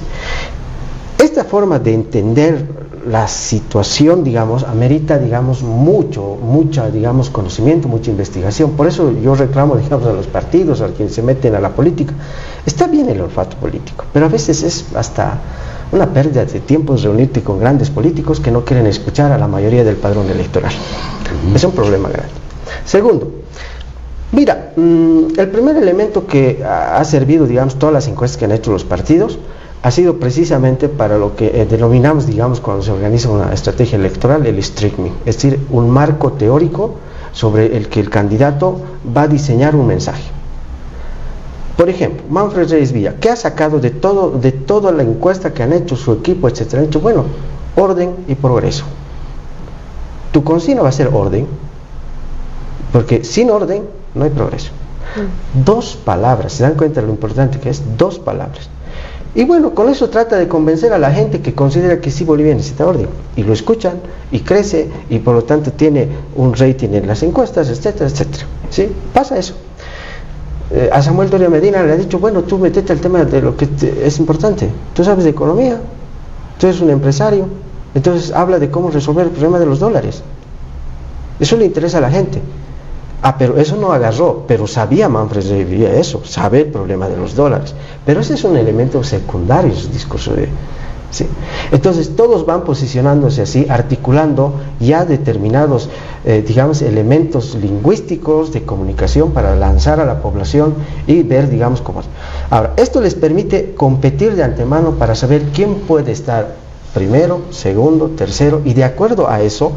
Esta forma de entender la situación, digamos, amerita, digamos, mucha, digamos, conocimiento, mucha investigación. Por eso yo reclamo, digamos, a los partidos, a quienes se meten a la política, Está bien el olfato político, pero a veces es hasta una pérdida de tiempo reunirte con grandes políticos que no quieren escuchar a la mayoría del padrón electoral. Es un problema grande. Segundo, mira, el primer elemento que ha servido, digamos, todas las encuestas que han hecho los partidos, ha sido precisamente para lo que denominamos, digamos, cuando se organiza una estrategia electoral, el streaming, es decir, un marco teórico sobre el que el candidato va a diseñar un mensaje. Por ejemplo, Manfred Reyes Villa, ¿qué ha sacado de toda la encuesta que han hecho su equipo, etcétera? Han dicho, bueno, orden y progreso. Tu consigna va a ser orden, porque sin orden no hay progreso. Dos palabras, ¿se dan cuenta de lo importante que es? Dos palabras. Y bueno, con eso trata de convencer a la gente que considera que sí Bolivia necesita orden, y lo escuchan, y crece, y por lo tanto tiene un rating en las encuestas, etcétera, etcétera. ¿Sí? Pasa eso. A Samuel Doria Medina le ha dicho, bueno, tú metete al tema de lo que es importante, tú sabes de economía, tú eres un empresario, entonces habla de cómo resolver el problema de los dólares. Eso le interesa a la gente. Pero eso no agarró, pero sabía Manfred Reyes Villa eso, sabe el problema de los dólares, pero ese es un elemento secundario en su discurso de... ¿sí? Entonces todos van posicionándose así, articulando ya determinados, digamos, elementos lingüísticos de comunicación para lanzar a la población y ver, digamos, cómo... Ahora, esto les permite competir de antemano para saber quién puede estar primero, segundo, tercero, y de acuerdo a eso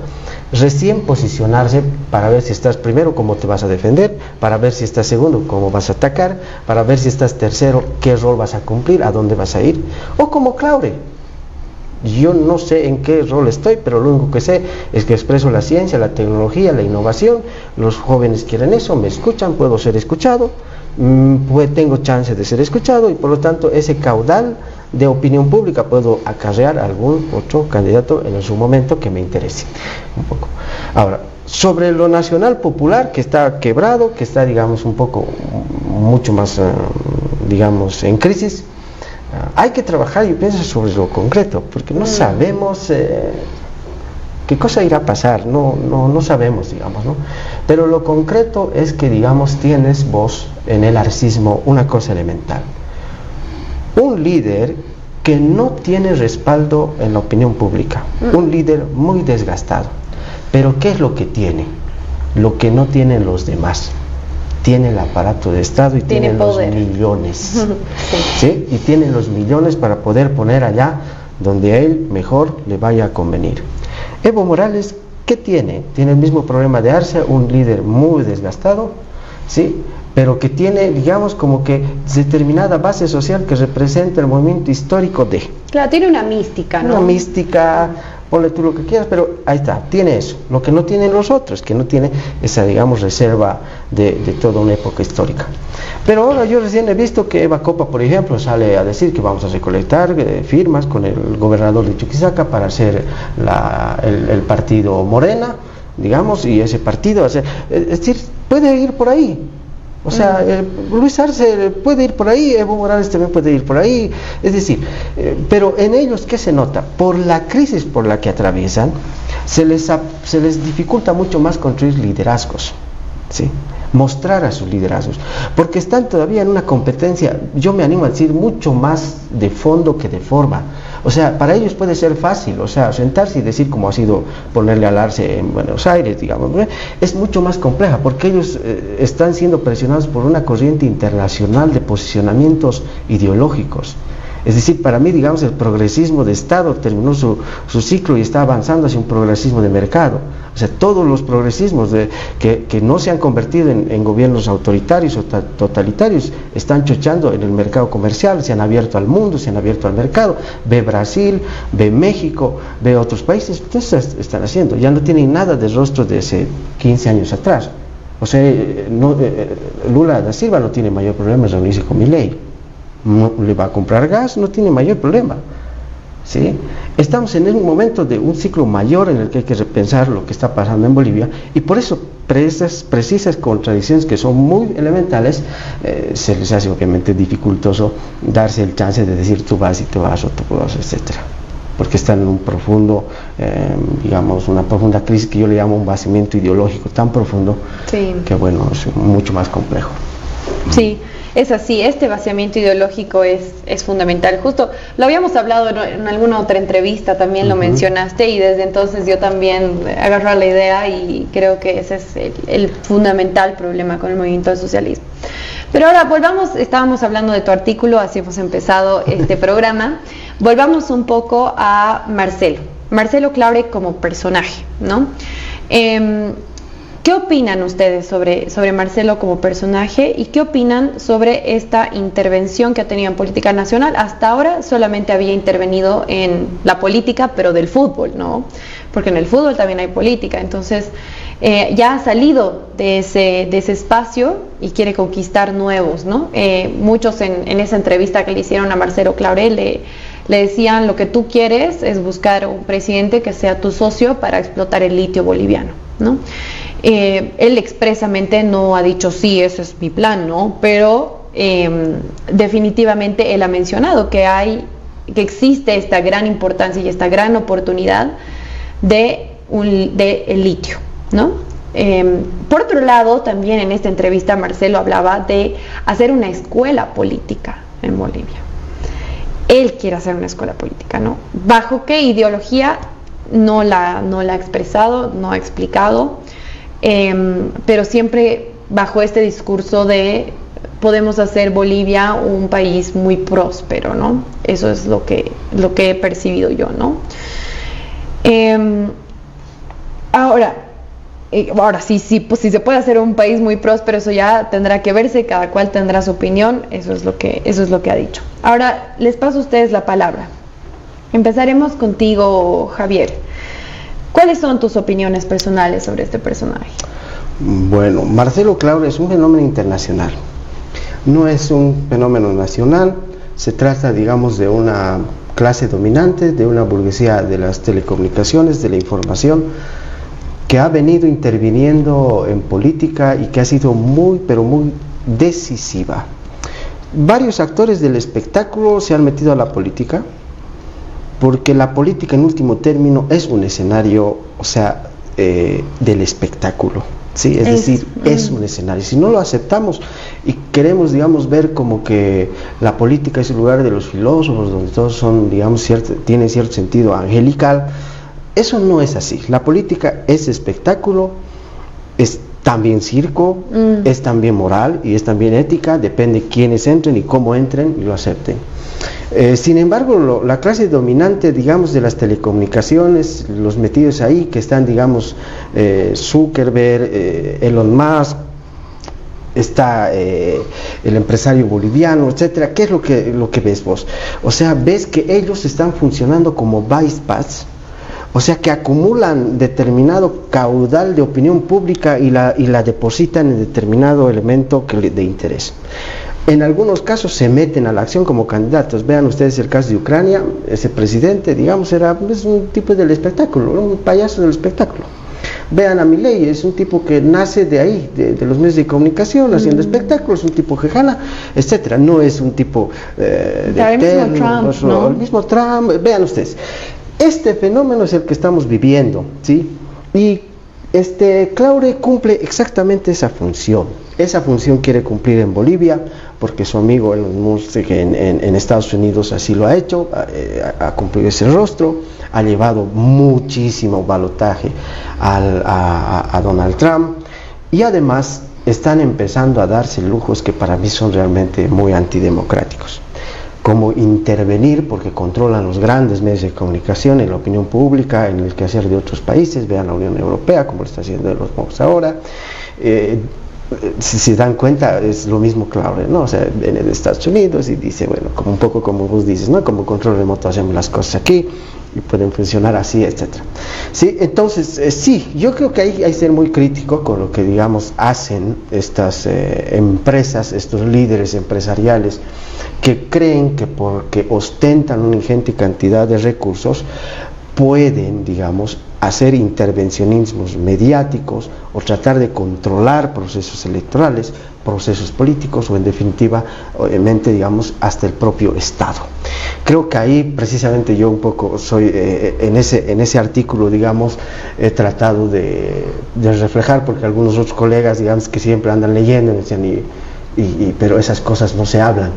recién posicionarse para ver si estás primero, cómo te vas a defender, para ver si estás segundo, cómo vas a atacar, para ver si estás tercero, qué rol vas a cumplir, a dónde vas a ir. O como Claure, yo no sé en qué rol estoy, pero lo único que sé es que expreso la ciencia, la tecnología, la innovación, los jóvenes quieren eso, me escuchan, puedo ser escuchado, tengo chance de ser escuchado, y por lo tanto ese caudal de opinión pública puedo acarrear a algún otro candidato en su momento que me interese un poco. Ahora, sobre lo nacional popular, que está quebrado, que está, digamos, un poco, mucho más, digamos, en crisis, hay que trabajar, yo pienso, sobre lo concreto, porque no sabemos qué cosa irá a pasar, no sabemos, digamos, ¿no? Pero lo concreto es que, digamos, tienes vos en el arcismo una cosa elemental. Un líder que no tiene respaldo en la opinión pública, un líder muy desgastado. Pero ¿qué es lo que tiene? Lo que no tienen los demás. Tiene el aparato de Estado y tiene los millones. ¿Sí? Y tiene los millones para poder poner allá donde a él mejor le vaya a convenir. Evo Morales, ¿qué tiene? Tiene el mismo problema de Arce, un líder muy desgastado, ¿sí? Pero que tiene, digamos, como que determinada base social que representa el movimiento histórico de... Claro, tiene una mística, ¿no? Una mística, ponle tú lo que quieras, pero ahí está, tiene eso, lo que no tienen los otros, que no tiene esa, digamos, reserva de toda una época histórica. Pero ahora yo recién he visto que Eva Copa, por ejemplo, sale a decir que vamos a recolectar firmas con el gobernador de Chuquisaca para hacer el partido Morena, digamos, y ese partido, es decir, puede ir por ahí. O sea, Luis Arce puede ir por ahí, Evo Morales también puede ir por ahí, es decir, pero en ellos, ¿qué se nota? Por la crisis por la que atraviesan, se les dificulta mucho más construir liderazgos, ¿sí? Mostrar a sus liderazgos, porque están todavía en una competencia, yo me animo a decir, mucho más de fondo que de forma. O sea, para ellos puede ser fácil, o sea, sentarse y decir como ha sido ponerle al Arce en Buenos Aires, digamos, es mucho más compleja, porque ellos están siendo presionados por una corriente internacional de posicionamientos ideológicos. Es decir, para mí, digamos, el progresismo de Estado terminó su ciclo y está avanzando hacia un progresismo de mercado. O sea, todos los progresismos que no se han convertido en gobiernos autoritarios o totalitarios están chochando en el mercado comercial, se han abierto al mundo, se han abierto al mercado. Ve Brasil, ve México, ve otros países, entonces están haciendo. Ya no tienen nada de rostro de hace 15 años atrás. O sea, Lula da Silva no tiene mayor problema en reunirse con Milei. No le va a comprar gas, no tiene mayor problema, ¿sí? Estamos en un momento de un ciclo mayor en el que hay que repensar lo que está pasando en Bolivia, y por eso precisas contradicciones que son muy elementales, se les hace obviamente dificultoso darse el chance de decir tú vas y te vas o tú vas, etcétera, porque están en un profundo, digamos, una profunda crisis que yo le llamo un vaciamiento ideológico tan profundo, sí, que bueno, es mucho más complejo. Sí, es así, este vaciamiento ideológico es fundamental. Justo lo habíamos hablado en alguna otra entrevista, también lo mencionaste, y desde entonces yo también agarré la idea y creo que ese es el fundamental problema con el movimiento del socialismo. Pero ahora volvamos, estábamos hablando de tu artículo, así hemos empezado este programa. Volvamos un poco a Marcelo Claure como personaje, ¿no? ¿Qué opinan ustedes sobre Marcelo como personaje y qué opinan sobre esta intervención que ha tenido en política nacional? Hasta ahora solamente había intervenido en la política, pero del fútbol, ¿no? Porque en el fútbol también hay política, entonces ya ha salido de ese espacio y quiere conquistar nuevos, ¿no? Muchos en esa entrevista que le hicieron a Marcelo Claure le decían: lo que tú quieres es buscar un presidente que sea tu socio para explotar el litio boliviano, ¿no? Él expresamente no ha dicho sí, ese es mi plan, ¿no? Pero definitivamente él ha mencionado que existe esta gran importancia y esta gran oportunidad de el litio, ¿no? Por otro lado, también en esta entrevista Marcelo hablaba de hacer una escuela política en Bolivia. Él quiere hacer una escuela política, ¿no? ¿Bajo qué ideología? No la ha expresado, no ha explicado, pero siempre bajo este discurso de podemos hacer Bolivia un país muy próspero, ¿no? Eso es lo que he percibido yo, ¿no? Ahora, si se puede hacer un país muy próspero, eso ya tendrá que verse, cada cual tendrá su opinión, eso es lo que ha dicho. Ahora, les paso a ustedes la palabra. Empezaremos contigo, Javier. ¿Cuáles son tus opiniones personales sobre este personaje? Bueno, Marcelo Claure es un fenómeno internacional, no es un fenómeno nacional. Se trata, digamos, de una clase dominante, de una burguesía de las telecomunicaciones, de la información, que ha venido interviniendo en política y que ha sido muy, pero muy decisiva. Varios actores del espectáculo se han metido a la política, porque la política en último término es un escenario, o sea, del espectáculo, ¿sí? Es decir, es un escenario. Si no lo aceptamos y queremos, digamos, ver como que la política es el lugar de los filósofos, donde todos son, digamos, tienen cierto sentido angelical, eso no es así. La política es espectáculo, es también circo, es también moral y es también ética, depende de quiénes entren y cómo entren y lo acepten. Sin embargo, la clase dominante, digamos, de las telecomunicaciones, los metidos ahí, que están, digamos, Zuckerberg, Elon Musk, está el empresario boliviano, etcétera. ¿Qué es lo que ves vos? O sea, ves que ellos están funcionando como vice pads, o sea, que acumulan determinado caudal de opinión pública y la depositan en determinado elemento de interés. En algunos casos se meten a la acción como candidatos. Vean ustedes el caso de Ucrania. Ese presidente, digamos, es un tipo del espectáculo, un payaso del espectáculo. Vean a Milei, es un tipo que nace de ahí, de los medios de comunicación, haciendo espectáculos, un tipo que jala, etcétera. No es un tipo el mismo Trump. Vean ustedes, este fenómeno es el que estamos viviendo, ¿sí? Y Claure cumple exactamente esa función. Esa función quiere cumplir en Bolivia, porque su amigo Elon Musk en Estados Unidos así lo ha hecho, ha cumplido ese rostro, ha llevado muchísimo balotaje a Donald Trump, y además están empezando a darse lujos que para mí son realmente muy antidemocráticos, como intervenir, porque controlan los grandes medios de comunicación, en la opinión pública, en el quehacer de otros países. Vean la Unión Europea, como lo está haciendo de los Vox ahora. Si se dan cuenta, es lo mismo Claure, ¿no? O sea, viene de Estados Unidos y dice, bueno, como un poco como vos dices, ¿no? Como control remoto hacemos las cosas aquí y pueden funcionar así, etcétera. Sí, entonces, sí, yo creo que hay que ser muy crítico con lo que, digamos, hacen estas empresas, estos líderes empresariales, que creen que porque ostentan una ingente cantidad de recursos pueden, digamos, hacer intervencionismos mediáticos o tratar de controlar procesos electorales, procesos políticos o, en definitiva, obviamente, digamos, hasta el propio Estado. Creo que ahí precisamente yo un poco soy, en ese artículo, digamos, he tratado de reflejar, porque algunos otros colegas, digamos, que siempre andan leyendo, me decían, pero esas cosas no se hablan,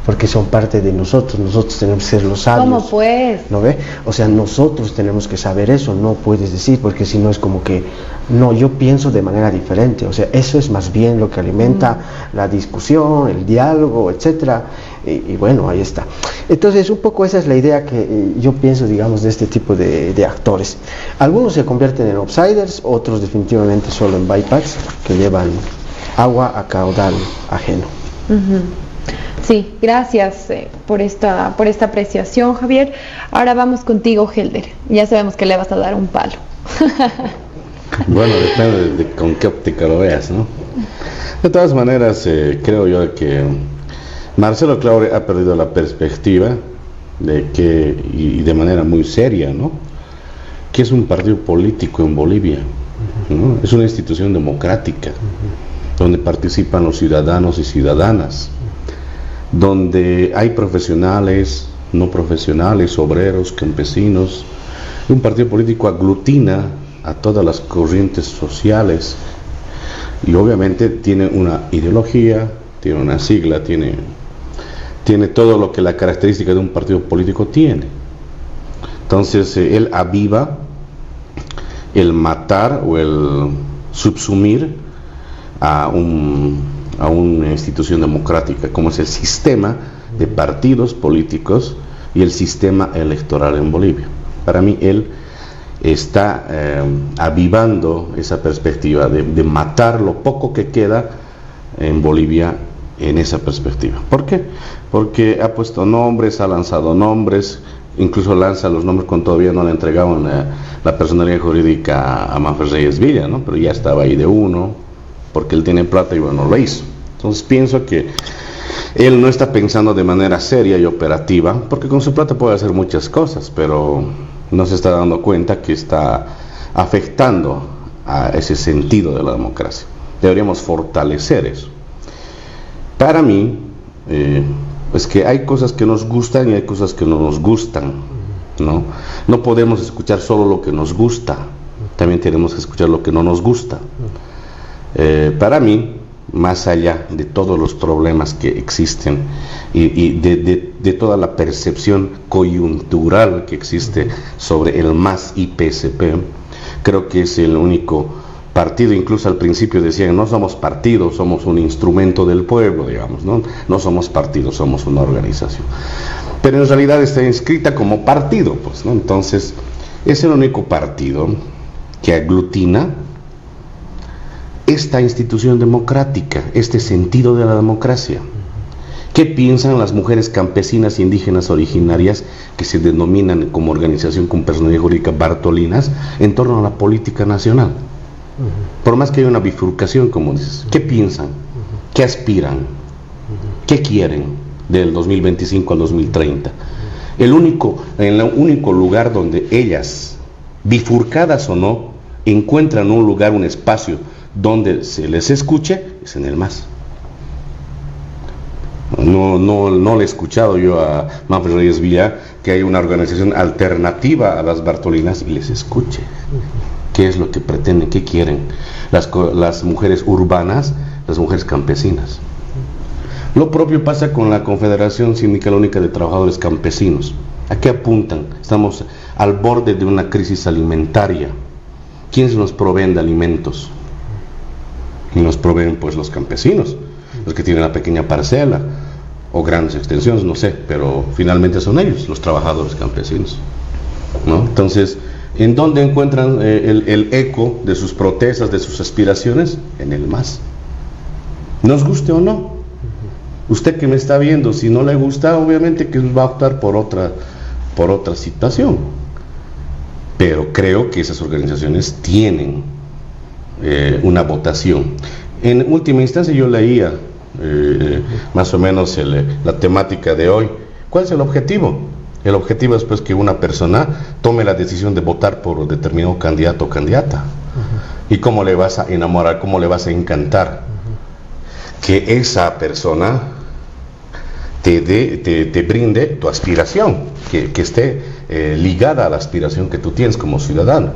porque son parte de nosotros tenemos que ser los sabios. ¿Cómo pues? ¿No ve? O sea, nosotros tenemos que saber eso, no puedes decir, porque si no es como que, no, yo pienso de manera diferente, o sea, eso es más bien lo que alimenta la discusión, el diálogo, etcétera, y bueno, ahí está. Entonces, un poco esa es la idea que yo pienso, digamos, de este tipo de actores. Algunos se convierten en outsiders, otros definitivamente solo en bypass, que llevan agua a caudal ajeno. Sí, gracias por esta apreciación, Javier. Ahora vamos contigo, Helder. Ya sabemos que le vas a dar un palo. Bueno, depende de con qué óptica lo veas, ¿no? De todas maneras, creo yo que Marcelo Claure ha perdido la perspectiva de que, y de manera muy seria, ¿no?, que es un partido político en Bolivia, ¿no? Es una institución democrática, donde participan los ciudadanos y ciudadanas, donde hay profesionales, no profesionales, obreros, campesinos. Un partido político aglutina a todas las corrientes sociales y obviamente tiene una ideología, tiene una sigla, tiene todo lo que la característica de un partido político tiene. Entonces él aviva el matar o el subsumir a una institución democrática como es el sistema de partidos políticos y el sistema electoral en Bolivia. Para mí él está avivando esa perspectiva de matar lo poco que queda en Bolivia en esa perspectiva. ¿Por qué? Porque ha puesto nombres, ha lanzado nombres, incluso lanza los nombres cuando todavía no le entregaban la personalidad jurídica a Manfred Reyes Villa, ¿no? Pero ya estaba ahí de uno, porque él tiene plata y bueno, lo hizo. Entonces pienso que él no está pensando de manera seria y operativa, porque con su plata puede hacer muchas cosas, pero no se está dando cuenta que está afectando a ese sentido de la democracia. Deberíamos fortalecer eso. Para mí, es que hay cosas que nos gustan y hay cosas que no nos gustan, ¿no? No podemos escuchar solo lo que nos gusta, también tenemos que escuchar lo que no nos gusta. Para mí, más allá de todos los problemas que existen y de toda la percepción coyuntural que existe sobre el MAS y PSP, creo que es el único partido. Incluso al principio decían, no somos partidos, somos un instrumento del pueblo, digamos, ¿no? No somos partidos, somos una organización. Pero en realidad está inscrita como partido, pues, ¿no? Entonces, es el único partido que aglutina esta institución democrática, este sentido de la democracia. ¿Qué piensan las mujeres campesinas indígenas originarias que se denominan como organización con personalidad jurídica bartolinas en torno a la política nacional? Por más que haya una bifurcación, como dices, ¿qué piensan? ¿Qué aspiran? ¿Qué quieren del 2025 al 2030? En el único lugar donde ellas, bifurcadas o no, encuentran un lugar, un espacio donde se les escuche, es en el MAS. No le he escuchado yo a Manfred Reyes Villa que hay una organización alternativa a las bartolinas y les escuche. ¿Qué es lo que pretenden? ¿Qué quieren las mujeres urbanas, las mujeres campesinas? Lo propio pasa con la Confederación Sindical Única de Trabajadores Campesinos. ¿A qué apuntan? Estamos al borde de una crisis alimentaria. ¿Quién nos provee de alimentos? Y nos proveen pues los campesinos, los que tienen la pequeña parcela o grandes extensiones, no sé, pero finalmente son ellos, los trabajadores campesinos, ¿no? Entonces, ¿en dónde encuentran el eco de sus protestas, de sus aspiraciones? En el MAS. Nos guste o no. Usted que me está viendo, si no le gusta, obviamente que va a optar por otra situación. Pero creo que esas organizaciones tienen una votación. En última instancia yo leía más o menos la temática de hoy. ¿Cuál es el objetivo? El objetivo es pues que una persona tome la decisión de votar por determinado candidato o candidata. ¿Y cómo le vas a enamorar? ¿Cómo le vas a encantar? Que esa persona te brinde tu aspiración, que esté ligada a la aspiración que tú tienes como ciudadano,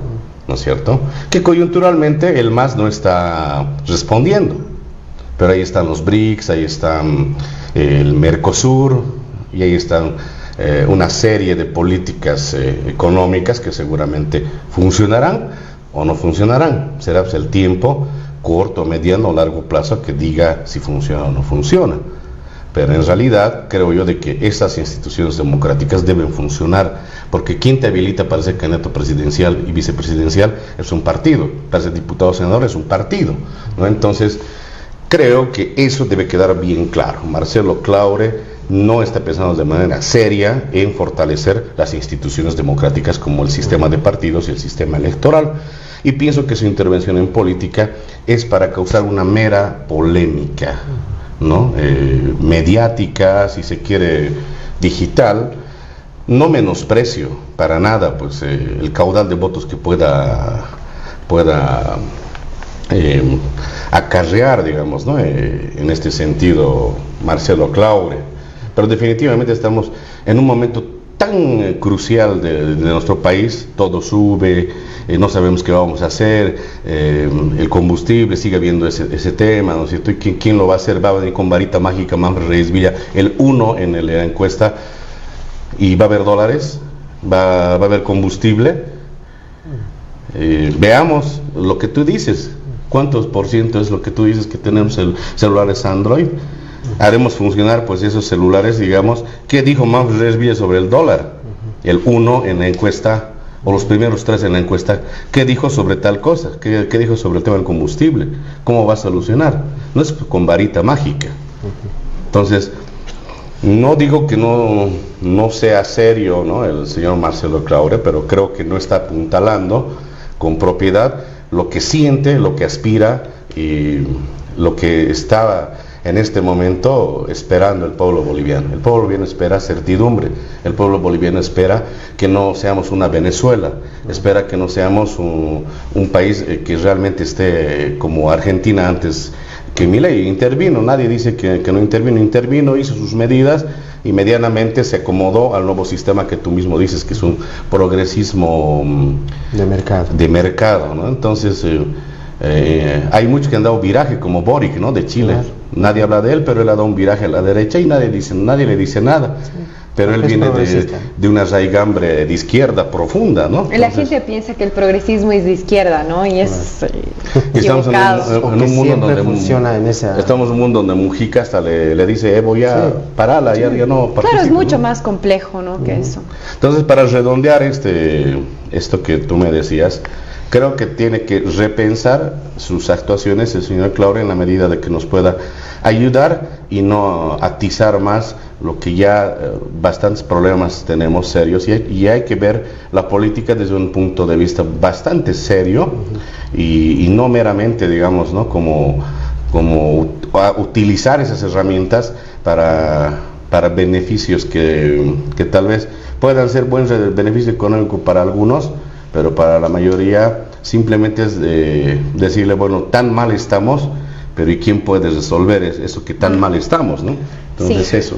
¿no es cierto? Que coyunturalmente el MAS no está respondiendo. pero ahí están los BRICS, ahí están el Mercosur, y ahí están una serie de políticas económicas que seguramente funcionarán o no funcionarán. Será pues, el tiempo corto, mediano o largo plazo que diga si funciona o no funciona. Pero en realidad creo yo de que estas instituciones democráticas deben funcionar, porque quien te habilita para ser candidato presidencial y vicepresidencial es un partido, para ser diputado o senador es un partido, ¿no? Entonces creo que eso debe quedar bien claro. Marcelo Claure no está pensando de manera seria en fortalecer las instituciones democráticas como el sistema de partidos y el sistema electoral, y pienso que su intervención en política es para causar una mera polémica, ¿no? Mediática, si se quiere, digital. No menosprecio para nada pues el caudal de votos que pueda acarrear, digamos, ¿no? En este sentido Marcelo Claure, pero definitivamente estamos en un momento tan crucial de nuestro país. Todo sube, no sabemos qué vamos a hacer, el combustible, sigue habiendo ese tema, ¿no es cierto? ¿Y quién lo va a hacer? Va a venir con varita mágica Manfred Reyes Villa, el 1 en la encuesta, y va a haber dólares, va a haber combustible. Veamos lo que tú dices, ¿cuántos por ciento es lo que tú dices que tenemos celulares Android? Haremos funcionar pues esos celulares, digamos. ¿Qué dijo Manfred Reyes Villa sobre el dólar? El 1 en la encuesta, o los primeros 3 en la encuesta. ¿Qué dijo sobre tal cosa? ¿Qué dijo sobre el tema del combustible? ¿Cómo va a solucionar? No es con varita mágica. Entonces, no digo que no sea serio, ¿no?, el señor Marcelo Claure, pero creo que no está apuntalando con propiedad lo que siente, lo que aspira y lo que está en este momento esperando el pueblo boliviano. El pueblo boliviano espera certidumbre, el pueblo boliviano espera que no seamos una Venezuela, espera que no seamos un país que realmente esté como Argentina antes que Milei. Intervino, nadie dice que no intervino, hizo sus medidas y medianamente se acomodó al nuevo sistema que tú mismo dices que es un progresismo de mercado, ¿no? Entonces hay muchos que han dado viraje, como Boric, ¿no?, de Chile. Claro. Nadie habla de él, pero él ha dado un viraje a la derecha y nadie le dice nada. Sí. Pero él viene de una raigambre de izquierda profunda, ¿no? La gente piensa que el progresismo es de izquierda, ¿no? Y es estamos en un mundo donde funciona en esa... Estamos en un mundo donde Mujica hasta le dice, Evo, ya, parala, ya no participa. Claro, es mucho más complejo, ¿no?, que eso. Entonces, para redondear esto que tú me decías, creo que tiene que repensar sus actuaciones el señor Claure en la medida de que nos pueda ayudar y no atizar más lo que ya bastantes problemas tenemos serios, y hay que ver la política desde un punto de vista bastante serio y no meramente, digamos, ¿no?, como utilizar esas herramientas para beneficios que tal vez puedan ser buenos, el beneficio económico para algunos, pero para la mayoría simplemente es decirle, bueno, tan mal estamos, pero ¿y quién puede resolver eso que tan mal estamos, ¿no? Entonces sí. Eso.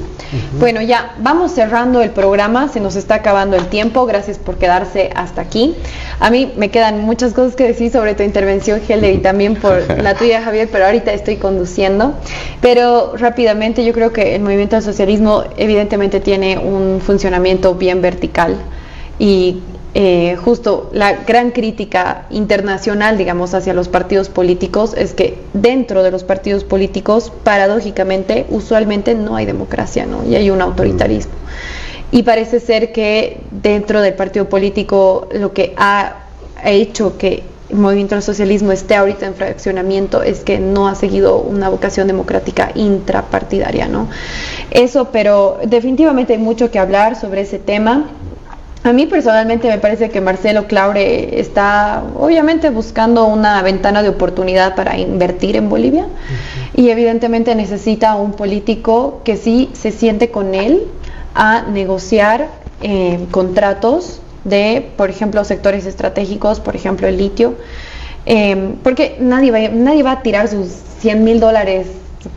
Bueno, ya vamos cerrando el programa, se nos está acabando el tiempo, gracias por quedarse hasta aquí. A mí me quedan muchas cosas que decir sobre tu intervención, Helder, y también por la tuya, Javier, pero ahorita estoy conduciendo. Pero rápidamente, yo creo que el movimiento del socialismo evidentemente tiene un funcionamiento bien vertical, y justo la gran crítica internacional, digamos, hacia los partidos políticos es que dentro de los partidos políticos, paradójicamente, usualmente no hay democracia, ¿no?, y hay un autoritarismo. Y parece ser que dentro del partido político lo que ha hecho que el movimiento del socialismo esté ahorita en fraccionamiento es que no ha seguido una vocación democrática intrapartidaria, ¿no? Eso, pero definitivamente hay mucho que hablar sobre ese tema. A mí personalmente me parece que Marcelo Claure está obviamente buscando una ventana de oportunidad para invertir en Bolivia, y evidentemente necesita un político que sí se siente con él a negociar contratos de, por ejemplo, sectores estratégicos, por ejemplo el litio, porque nadie va a tirar sus $100,000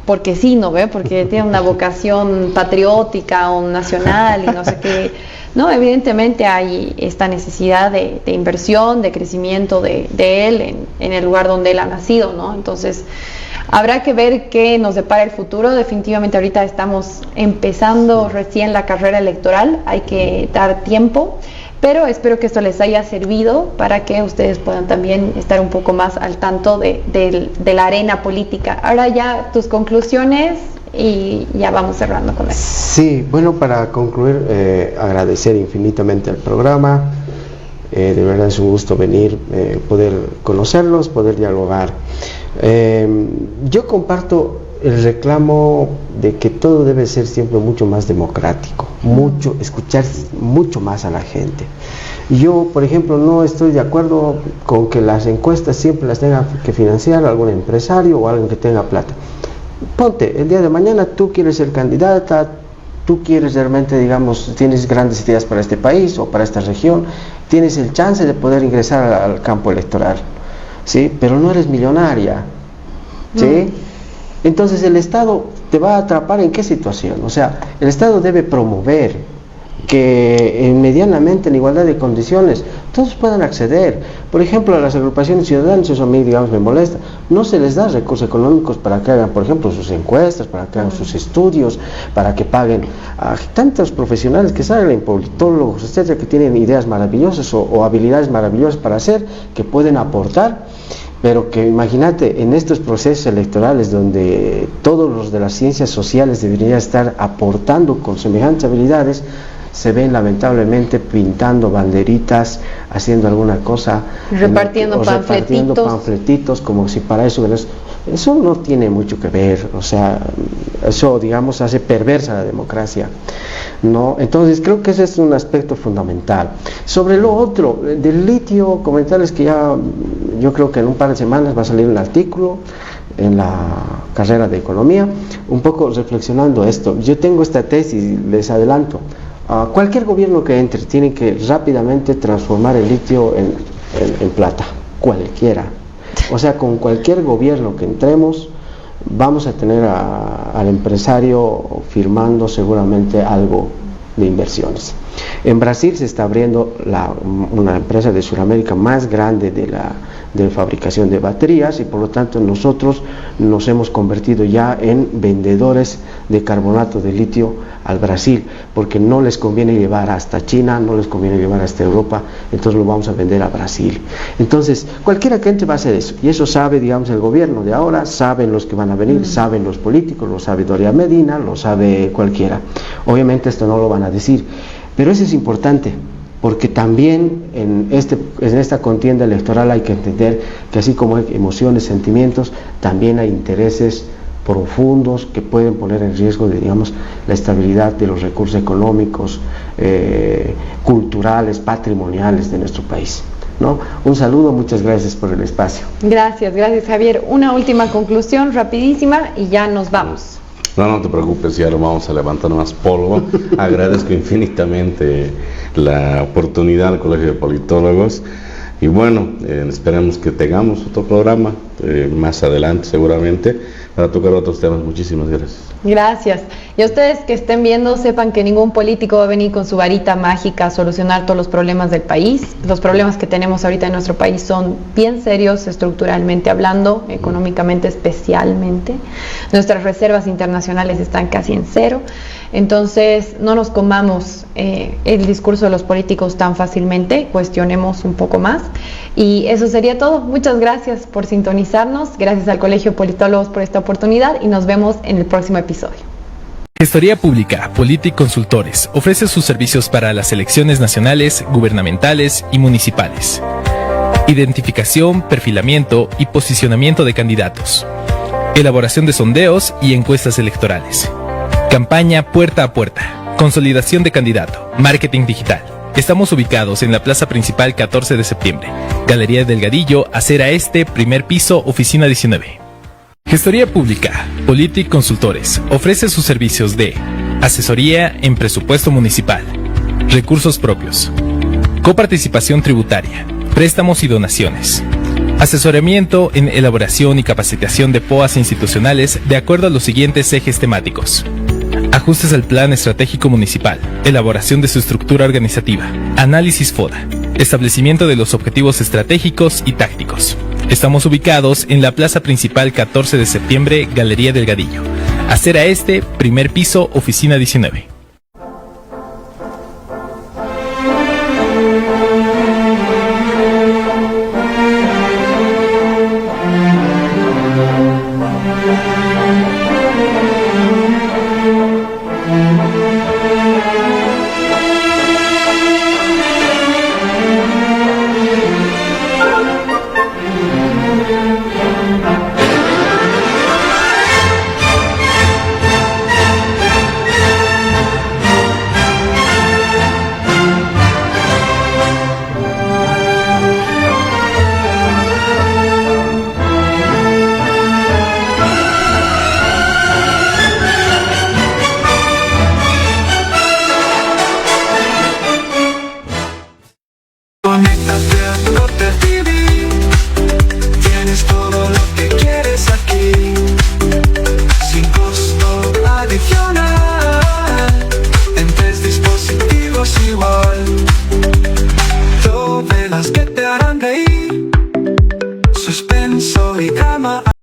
porque sí, ¿no ve? Porque tiene una vocación patriótica o nacional y no sé qué. No, evidentemente hay esta necesidad de inversión, de crecimiento de él en el lugar donde él ha nacido, ¿no? Entonces, Habrá que ver qué nos depara el futuro. Definitivamente ahorita estamos empezando recién la carrera electoral, hay que dar tiempo, pero espero que esto les haya servido para que ustedes puedan también estar un poco más al tanto de la arena política. Ahora ya tus conclusiones y ya vamos cerrando con eso. Sí, bueno, para concluir, agradecer infinitamente el programa. De verdad es un gusto venir, poder conocerlos, poder dialogar. Yo comparto el reclamo de que todo debe ser siempre mucho más democrático, escuchar mucho más a la gente. Yo, por ejemplo, no estoy de acuerdo con que las encuestas siempre las tenga que financiar algún empresario o alguien que tenga plata. Ponte, el día de mañana tú quieres ser candidata, tú quieres realmente, digamos, tienes grandes ideas para este país o para esta región, tienes el chance de poder ingresar al campo electoral, ¿sí? Pero no eres millonaria, ¿sí? Entonces el Estado te va a atrapar ¿en qué situación? O sea, el Estado debe promover que medianamente en igualdad de condiciones todos puedan acceder. Por ejemplo, a las agrupaciones ciudadanas, eso a mí, digamos, me molesta, no se les da recursos económicos para que hagan, por ejemplo, sus encuestas, para que hagan sus estudios, para que paguen a tantos profesionales que salen, politólogos, etcétera, que tienen ideas maravillosas o habilidades maravillosas para hacer, que pueden aportar. Pero que imagínate, en estos procesos electorales donde todos los de las ciencias sociales deberían estar aportando con semejantes habilidades, se ven lamentablemente pintando banderitas, haciendo alguna cosa, repartiendo panfletitos, como si para eso no tiene mucho que ver. O sea, eso, digamos, hace perversa la democracia, ¿no? Entonces creo que ese es un aspecto fundamental. Sobre lo otro, del litio, comentarles que ya, yo creo que en un par de semanas va a salir un artículo en la carrera de economía, un poco reflexionando esto. Yo tengo esta tesis, les adelanto. Cualquier gobierno que entre tiene que rápidamente transformar el litio en plata, cualquiera. O sea, con cualquier gobierno que entremos vamos a tener al empresario firmando seguramente algo de inversiones. En Brasil se está abriendo una empresa de Sudamérica más grande de fabricación de baterías, y por lo tanto nosotros nos hemos convertido ya en vendedores de carbonato de litio al Brasil, porque no les conviene llevar hasta China, no les conviene llevar hasta Europa, entonces lo vamos a vender a Brasil. Entonces cualquiera que entre va a hacer eso, y eso sabe, digamos, el gobierno de ahora, saben los que van a venir, saben los políticos, lo sabe Doria Medina, lo sabe cualquiera. Obviamente esto no lo van a decir, pero eso es importante, porque también en esta contienda electoral hay que entender que así como hay emociones, sentimientos, también hay intereses profundos que pueden poner en riesgo, digamos, la estabilidad de los recursos económicos, culturales, patrimoniales de nuestro país, ¿no? Un saludo, muchas gracias por el espacio. Gracias Javier. Una última conclusión rapidísima y ya nos vamos. No te preocupes, ya lo vamos a levantar más polvo. Agradezco infinitamente la oportunidad al Colegio de Politólogos. Y bueno, esperemos que tengamos otro programa más adelante seguramente para tocar otros temas. Muchísimas gracias. Gracias. Y a ustedes que estén viendo, sepan que ningún político va a venir con su varita mágica a solucionar todos los problemas del país. Los problemas que tenemos ahorita en nuestro país son bien serios, estructuralmente hablando, económicamente especialmente. Nuestras reservas internacionales están casi en cero. Entonces, no nos comamos el discurso de los políticos tan fácilmente, cuestionemos un poco más. Y eso sería todo. Muchas gracias por sintonizarnos, gracias al Colegio de Politólogos por esta oportunidad y nos vemos en el próximo episodio. Gestoría Pública, Polític Consultores, ofrece sus servicios para las elecciones nacionales, gubernamentales y municipales. Identificación, perfilamiento y posicionamiento de candidatos. Elaboración de sondeos y encuestas electorales. Campaña puerta a puerta. Consolidación de candidato. Marketing digital. Estamos ubicados en la plaza principal 14 de septiembre. Galería Delgadillo, acera este, primer piso, oficina 19. Gestoría Pública, Polític Consultores, ofrece sus servicios de asesoría en presupuesto municipal, recursos propios, coparticipación tributaria, préstamos y donaciones, asesoramiento en elaboración y capacitación de POAs institucionales de acuerdo a los siguientes ejes temáticos: ajustes al plan estratégico municipal, elaboración de su estructura organizativa, análisis FODA, establecimiento de los objetivos estratégicos y tácticos, Estamos ubicados en la plaza principal 14 de septiembre, Galería Delgadillo. Acera Este, primer piso, oficina 19.